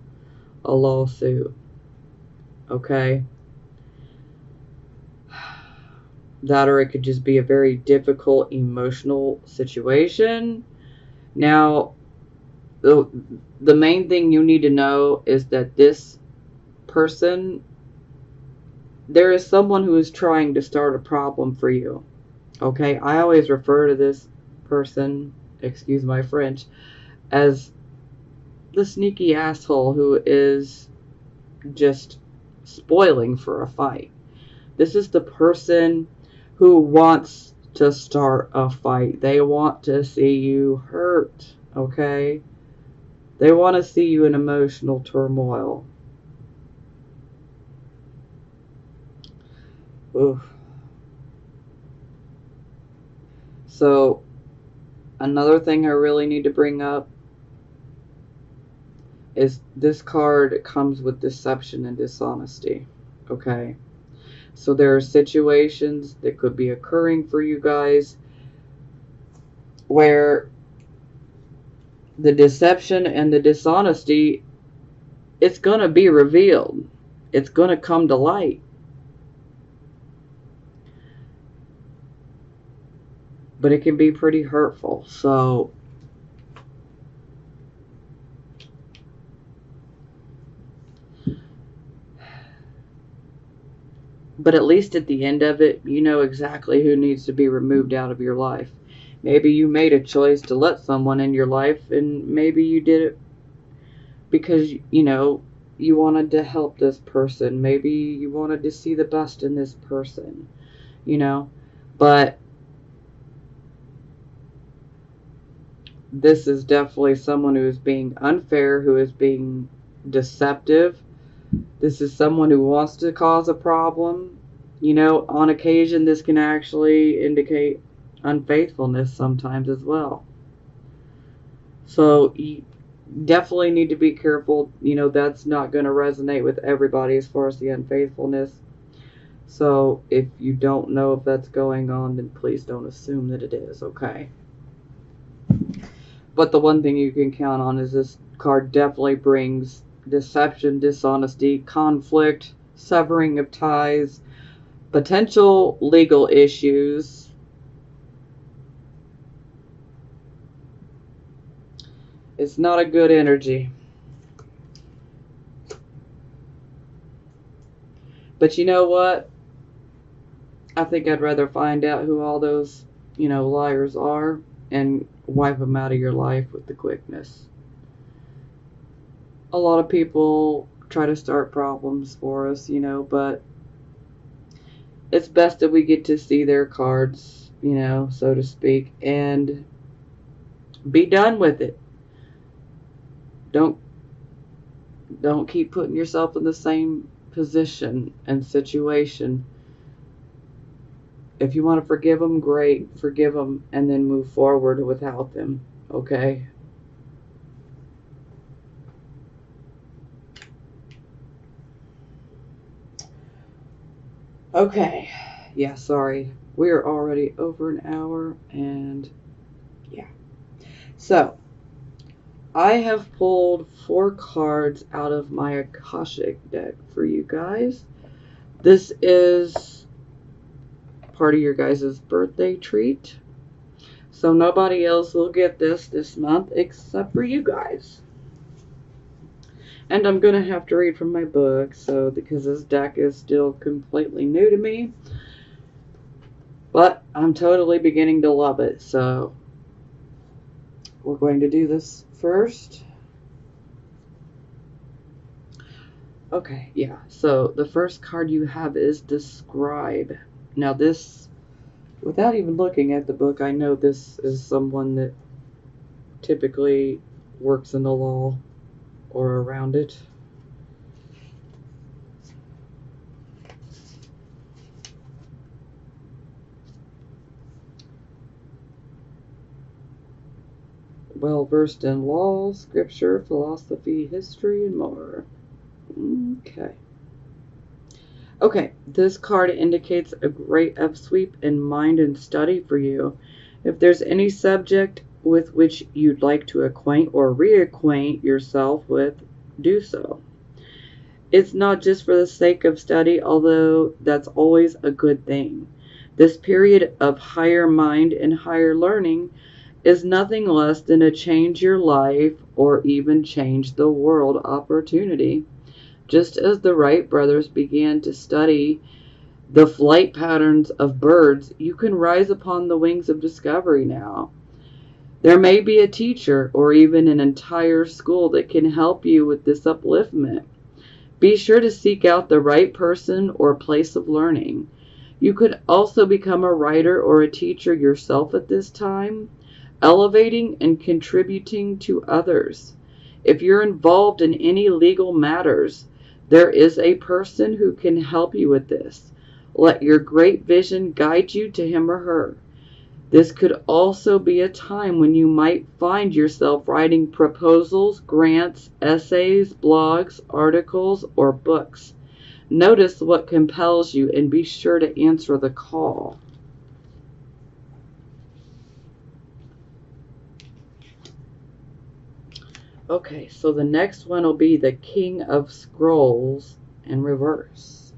a lawsuit. Okay? That, or it could just be a very difficult emotional situation. Now, the main thing you need to know is that this person, there is someone who is trying to start a problem for you. Okay, I always refer to this person, excuse my French, as the sneaky asshole who is just spoiling for a fight. This is the person who wants to start a fight. They want to see you hurt, okay? They want to see you in emotional turmoil. Oof. So, another thing I really need to bring up is this card comes with deception and dishonesty. Okay? So there are situations that could be occurring for you guys where the deception and the dishonesty, it's going to be revealed. It's going to come to light. But it can be pretty hurtful. So but at least at the end of it, you know exactly who needs to be removed out of your life. Maybe you made a choice to let someone in your life, and maybe you did it because, you wanted to help this person. Maybe you wanted to see the best in this person, But this is definitely someone who is being unfair, who is being deceptive. This is someone who wants to cause a problem. On occasion, this can actually indicate unfaithfulness sometimes as well. So you definitely need to be careful. That's not going to resonate with everybody as far as the unfaithfulness. So if you don't know if that's going on, then please don't assume that it is, okay? But the one thing you can count on is this card definitely brings deception, dishonesty, conflict, severing of ties, potential legal issues. It's not a good energy. But you know what? I think I'd rather find out who all those, liars are and wipe them out of your life with the quickness. A lot of people try to start problems for us, but it's best that we get to see their cards, so to speak, and be done with it. Don't keep putting yourself in the same position and situation. If you want to forgive them, great, forgive them, and then move forward without them, okay? Okay. Yeah, sorry. We're already over an hour, and yeah. So, I have pulled 4 cards out of my Akashic deck for you guys. This is part of your guys' birthday treat. So nobody else will get this month except for you guys. And I'm going to have to read from my book, so because this deck is still completely new to me. But I'm totally beginning to love it, so we're going to do this first. Okay, yeah. So the first card you have is Describe. Now this, without even looking at the book, I know this is someone that typically works in the law or around it. Well versed in law, scripture, philosophy, history, and more. Okay. Okay, this card indicates a great upsweep in mind and study for you. If there's any subject with which you'd like to acquaint or reacquaint yourself with, do so. It's not just for the sake of study, although that's always a good thing. This period of higher mind and higher learning is nothing less than a change your life or even change the world opportunity. Just as the Wright brothers began to study the flight patterns of birds, you can rise upon the wings of discovery now. There may be a teacher or even an entire school that can help you with this upliftment. Be sure to seek out the right person or place of learning. You could also become a writer or a teacher yourself at this time, elevating and contributing to others. If you're involved in any legal matters, there is a person who can help you with this. Let your great vision guide you to him or her. This could also be a time when you might find yourself writing proposals, grants, essays, blogs, articles, or books. Notice what compels you and be sure to answer the call. Okay, so the next one will be the King of Scrolls in reverse.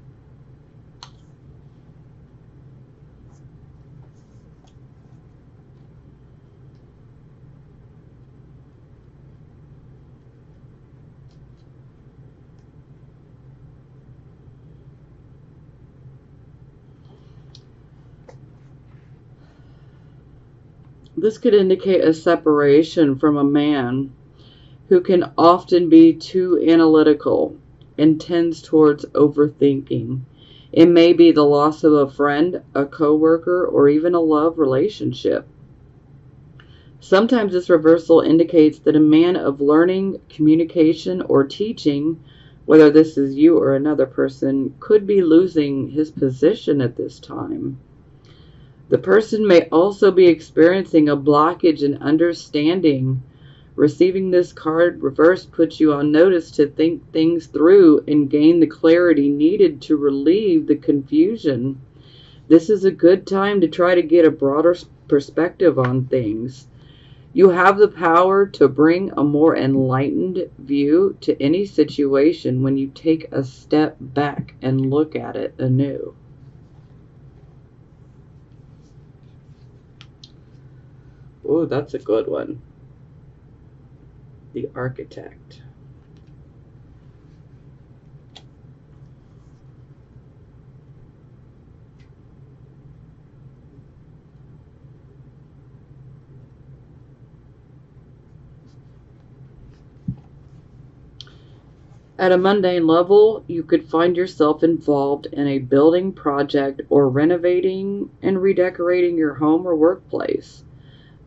This could indicate a separation from a man who can often be too analytical and tends towards overthinking. It may be the loss of a friend, a coworker, or even a love relationship. Sometimes this reversal indicates that a man of learning, communication, or teaching, whether this is you or another person, could be losing his position at this time. The person may also be experiencing a blockage in understanding. Receiving this card reversed puts you on notice to think things through and gain the clarity needed to relieve the confusion. This is a good time to try to get a broader perspective on things. You have the power to bring a more enlightened view to any situation when you take a step back and look at it anew. Oh, that's a good one. The Architect. At a mundane level, you could find yourself involved in a building project or renovating and redecorating your home or workplace.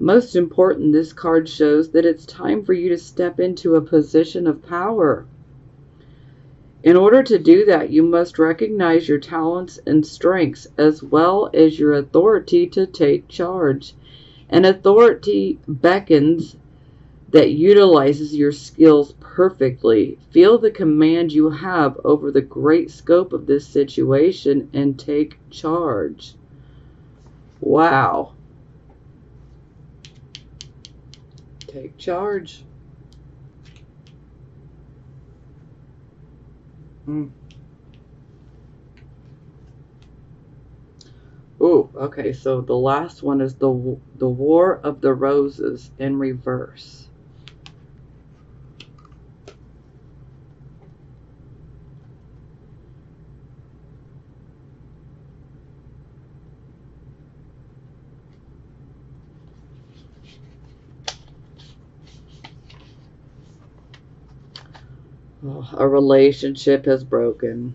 Most important, this card shows that it's time for you to step into a position of power. In order to do that, you must recognize your talents and strengths as well as your authority to take charge. An authority beckons that utilizes your skills perfectly. Feel the command you have over the great scope of this situation and take charge. Wow. Take charge. Ooh, okay, so the last one is the War of the Roses in reverse. Oh, a relationship has broken.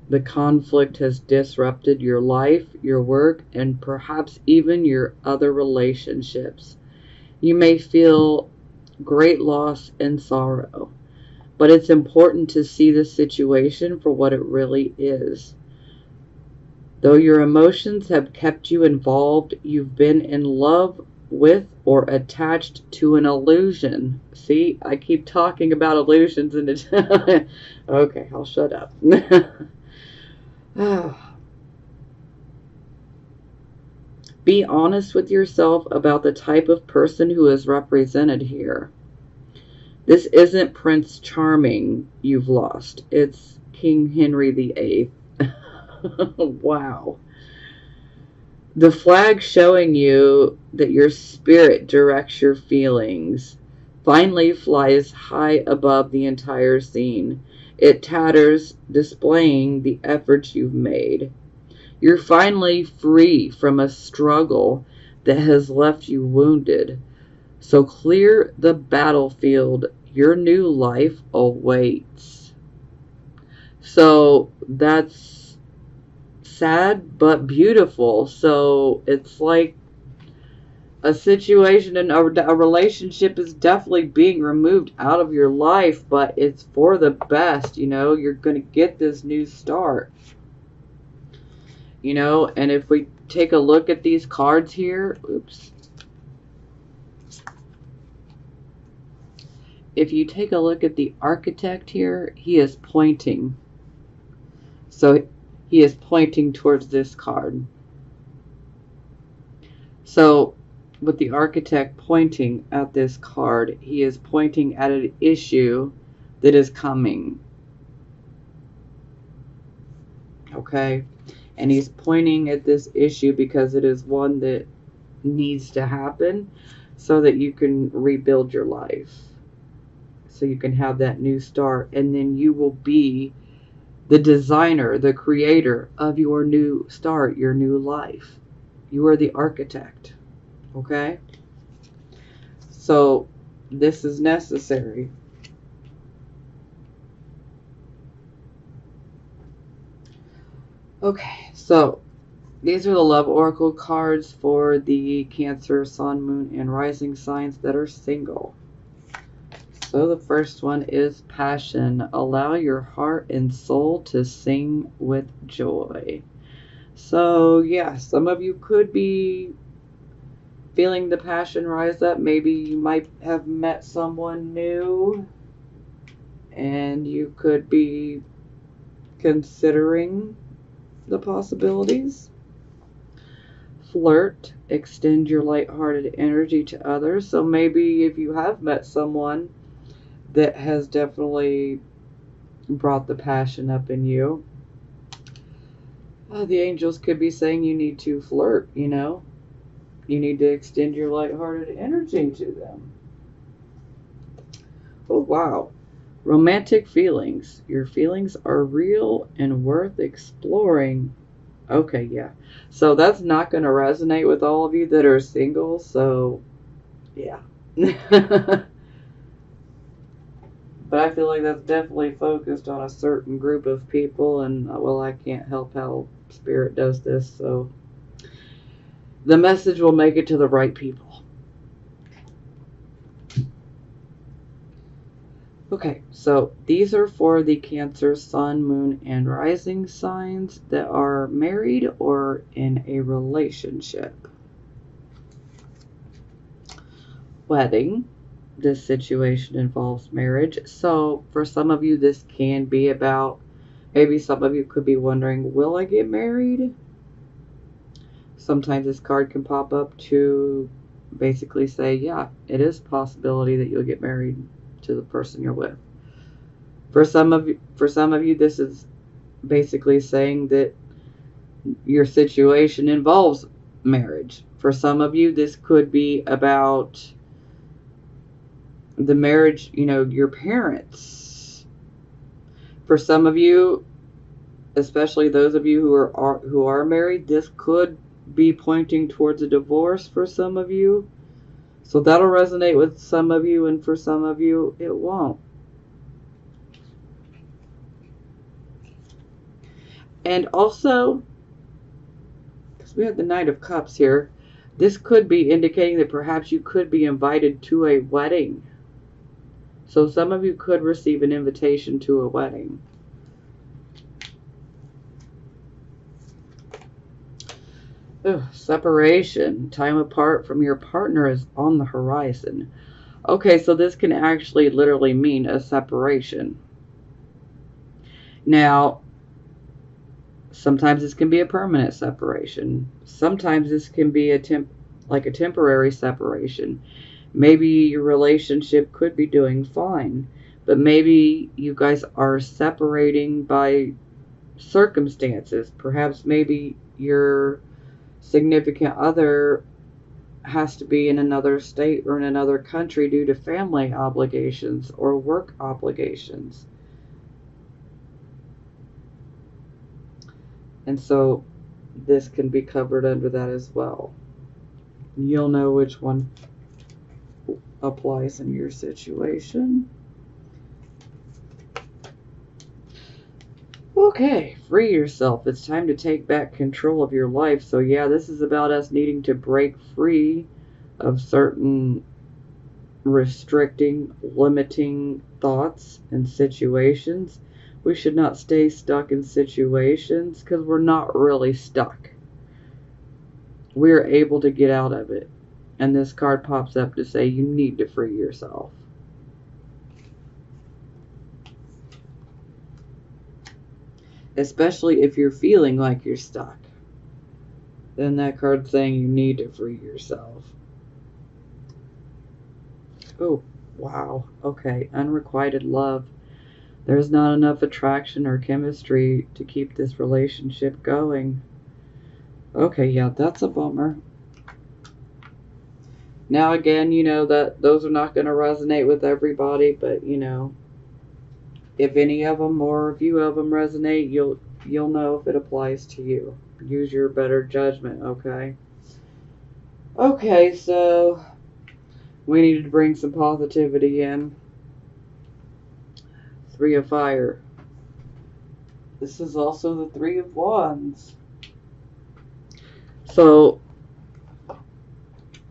The conflict has disrupted your life, your work, and perhaps even your other relationships. You may feel great loss and sorrow, but it's important to see the situation for what it really is. Though your emotions have kept you involved, you've been in love with or attached to an illusion. See, I keep talking about illusions and it's okay, I'll shut up. Be honest with yourself about the type of person who is represented here. This isn't Prince Charming you've lost. It's King Henry VIII. Wow. The flag showing you that your spirit directs your feelings finally flies high above the entire scene. It tatters, displaying the efforts you've made. You're finally free from a struggle that has left you wounded. So clear the battlefield. Your new life awaits. So that's sad but beautiful. So it's like a situation and a relationship is definitely being removed out of your life, but it's for the best. You're going to get this new start. And if we take a look at these cards here, if you take a look at the Architect here, he is pointing. So he is pointing towards this card. So with the Architect pointing at this card, he is pointing at an issue that is coming. Okay? And he's pointing at this issue because it is one that needs to happen so that you can rebuild your life. So you can have that new start. And then you will be the designer, the creator of your new start, your new life. You are the architect. Okay? So this is necessary. Okay, so these are the love oracle cards for the Cancer, Sun, Moon, and Rising signs that are single. So the first one is passion. Allow your heart and soul to sing with joy. So yeah, some of you could be feeling the passion rise up. Maybe you might have met someone new and you could be considering the possibilities. Flirt, extend your lighthearted energy to others. So maybe if you have met someone that has definitely brought the passion up in you, the angels could be saying you need to flirt, You need to extend your lighthearted energy to them. Oh, wow. Romantic feelings. Your feelings are real and worth exploring. Okay, yeah. So that's not going to resonate with all of you that are single, so yeah. But I feel like that's definitely focused on a certain group of people, and well, I can't help how Spirit does this, so the message will make it to the right people. Okay, so these are for the Cancer, Sun, Moon, and Rising signs that are married or in a relationship. Wedding. this situation involves marriage. So for some of you, this can be about, maybe some of you could be wondering, will I get married? Sometimes this card can pop up to basically say, yeah, it is a possibility that you'll get married to the person you're with. For some of you, this is basically saying that your situation involves marriage. For some of you, this could be about the marriage, your parents. For some of you, especially those of you who are married, this could be pointing towards a divorce for some of you. So that'll resonate with some of you, and for some of you, it won't. And also, because we have the Knight of Cups here, this could be indicating that perhaps you could be invited to a wedding. So some of you could receive an invitation to a wedding. Separation. Time apart from your partner is on the horizon. Okay, so this can actually literally mean a separation. Now, sometimes this can be a permanent separation. Sometimes this can be a temporary separation. Maybe your relationship could be doing fine, but maybe you guys are separating by circumstances. Perhaps maybe your significant other has to be in another state or in another country due to family obligations or work obligations. And so this can be covered under that as well. You'll know which one applies in your situation. Okay, free yourself. It's time to take back control of your life. So yeah, this is about us needing to break free of certain restricting, limiting thoughts and situations. We should not stay stuck in situations because we're not really stuck. We're able to get out of it. And this card pops up to say you need to free yourself. Especially if you're feeling like you're stuck. Then that card's saying you need to free yourself. Oh, wow. Okay, unrequited love. There's not enough attraction or chemistry to keep this relationship going. Okay, yeah, that's a bummer. Now again, that those are not going to resonate with everybody, but if any of them or a few of them resonate, you'll know if it applies to you. Use your better judgment, okay? Okay, so we needed to bring some positivity in. 3 of Fire. This is also the 3 of Wands. So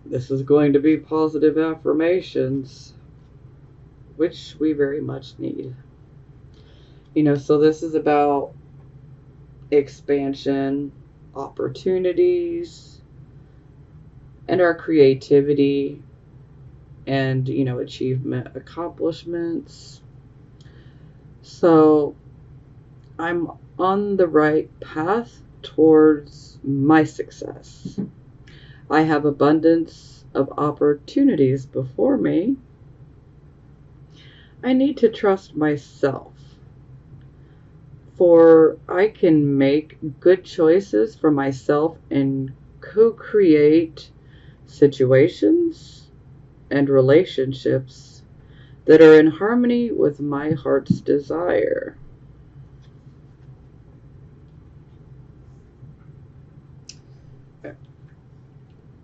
this is going to be positive affirmations, which we very much need. So this is about expansion, opportunities, and our creativity and, achievement, accomplishments. So I'm on the right path towards my success. I have abundance of opportunities before me. I need to trust myself, for I can make good choices for myself and co-create situations and relationships that are in harmony with my heart's desire.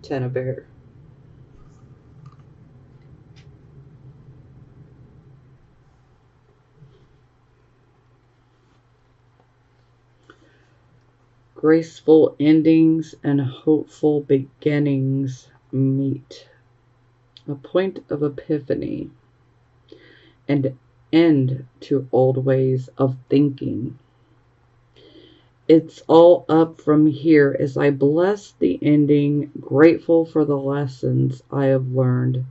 Ten of Air. Graceful endings and hopeful beginnings meet. A point of epiphany. And end to old ways of thinking. It's all up from here as I bless the ending, grateful for the lessons I have learned.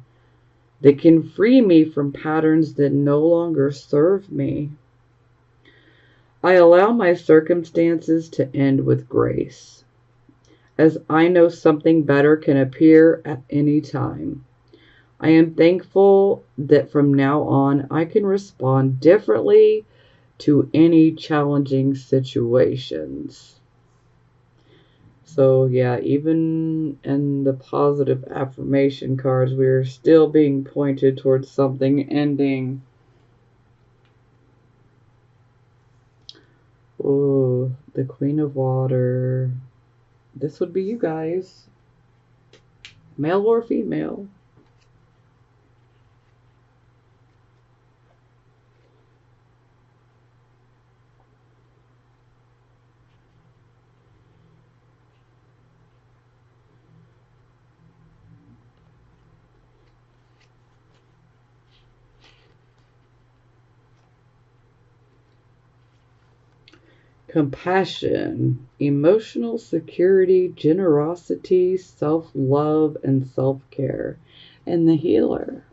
that can free me from patterns that no longer serve me. I allow my circumstances to end with grace, as I know something better can appear at any time. I am thankful that from now on I can respond differently to any challenging situations. So yeah, even in the positive affirmation cards, we're still being pointed towards something ending. Oh, the Queen of Water. This would be you guys. Male or female. Compassion, emotional security, generosity, self-love, and self-care. And the Healer.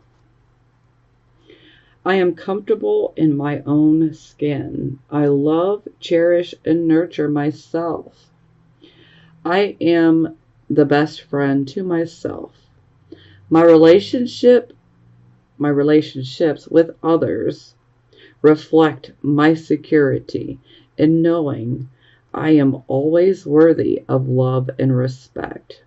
I am comfortable in my own skin. I love, cherish, and nurture myself. I am the best friend to myself. My relationships with others reflect my security in knowing I am always worthy of love and respect.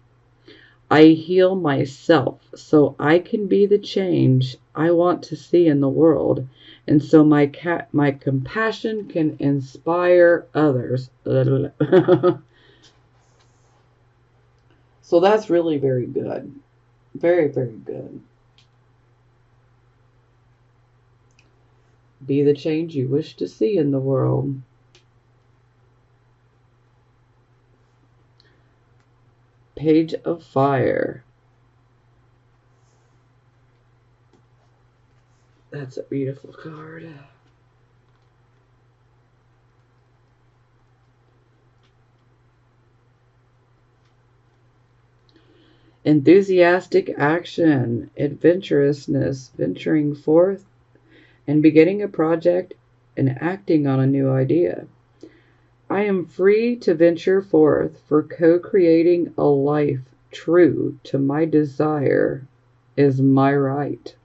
I heal myself so I can be the change I want to see in the world, and so my compassion can inspire others. So that's really very good. Very, very good. Be the change you wish to see in the world. Page of Fire. That's a beautiful card. Enthusiastic action, adventurousness, venturing forth and beginning a project and acting on a new idea. I am free to venture forth for co-creating a life true to my desire is my right.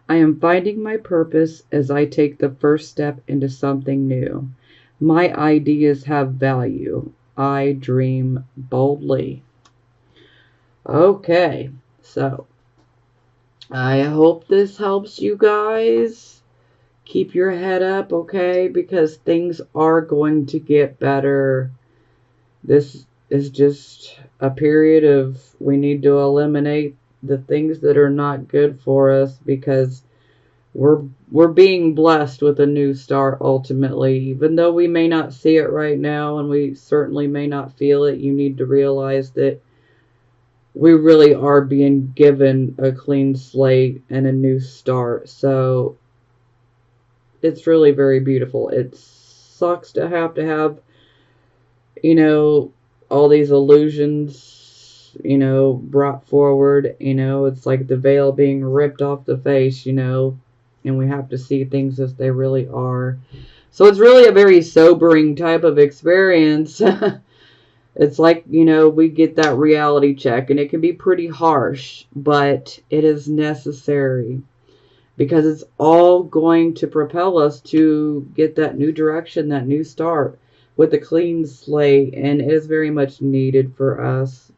I am finding my purpose as I take the first step into something new. My ideas have value. I dream boldly. Okay, so I hope this helps you guys. Keep your head up, okay? Because things are going to get better. This is just a period of we need to eliminate the things that are not good for us, because we're being blessed with a new start ultimately. Even though we may not see it right now and we certainly may not feel it, you need to realize that we really are being given a clean slate and a new start. So it's really very beautiful. It sucks to have, all these illusions, brought forward. It's like the veil being ripped off the face, and we have to see things as they really are. So it's really a very sobering type of experience. It's like, we get that reality check, and it can be pretty harsh, but it is necessary because it's all going to propel us to get that new direction, that new start with a clean slate, and it is very much needed for us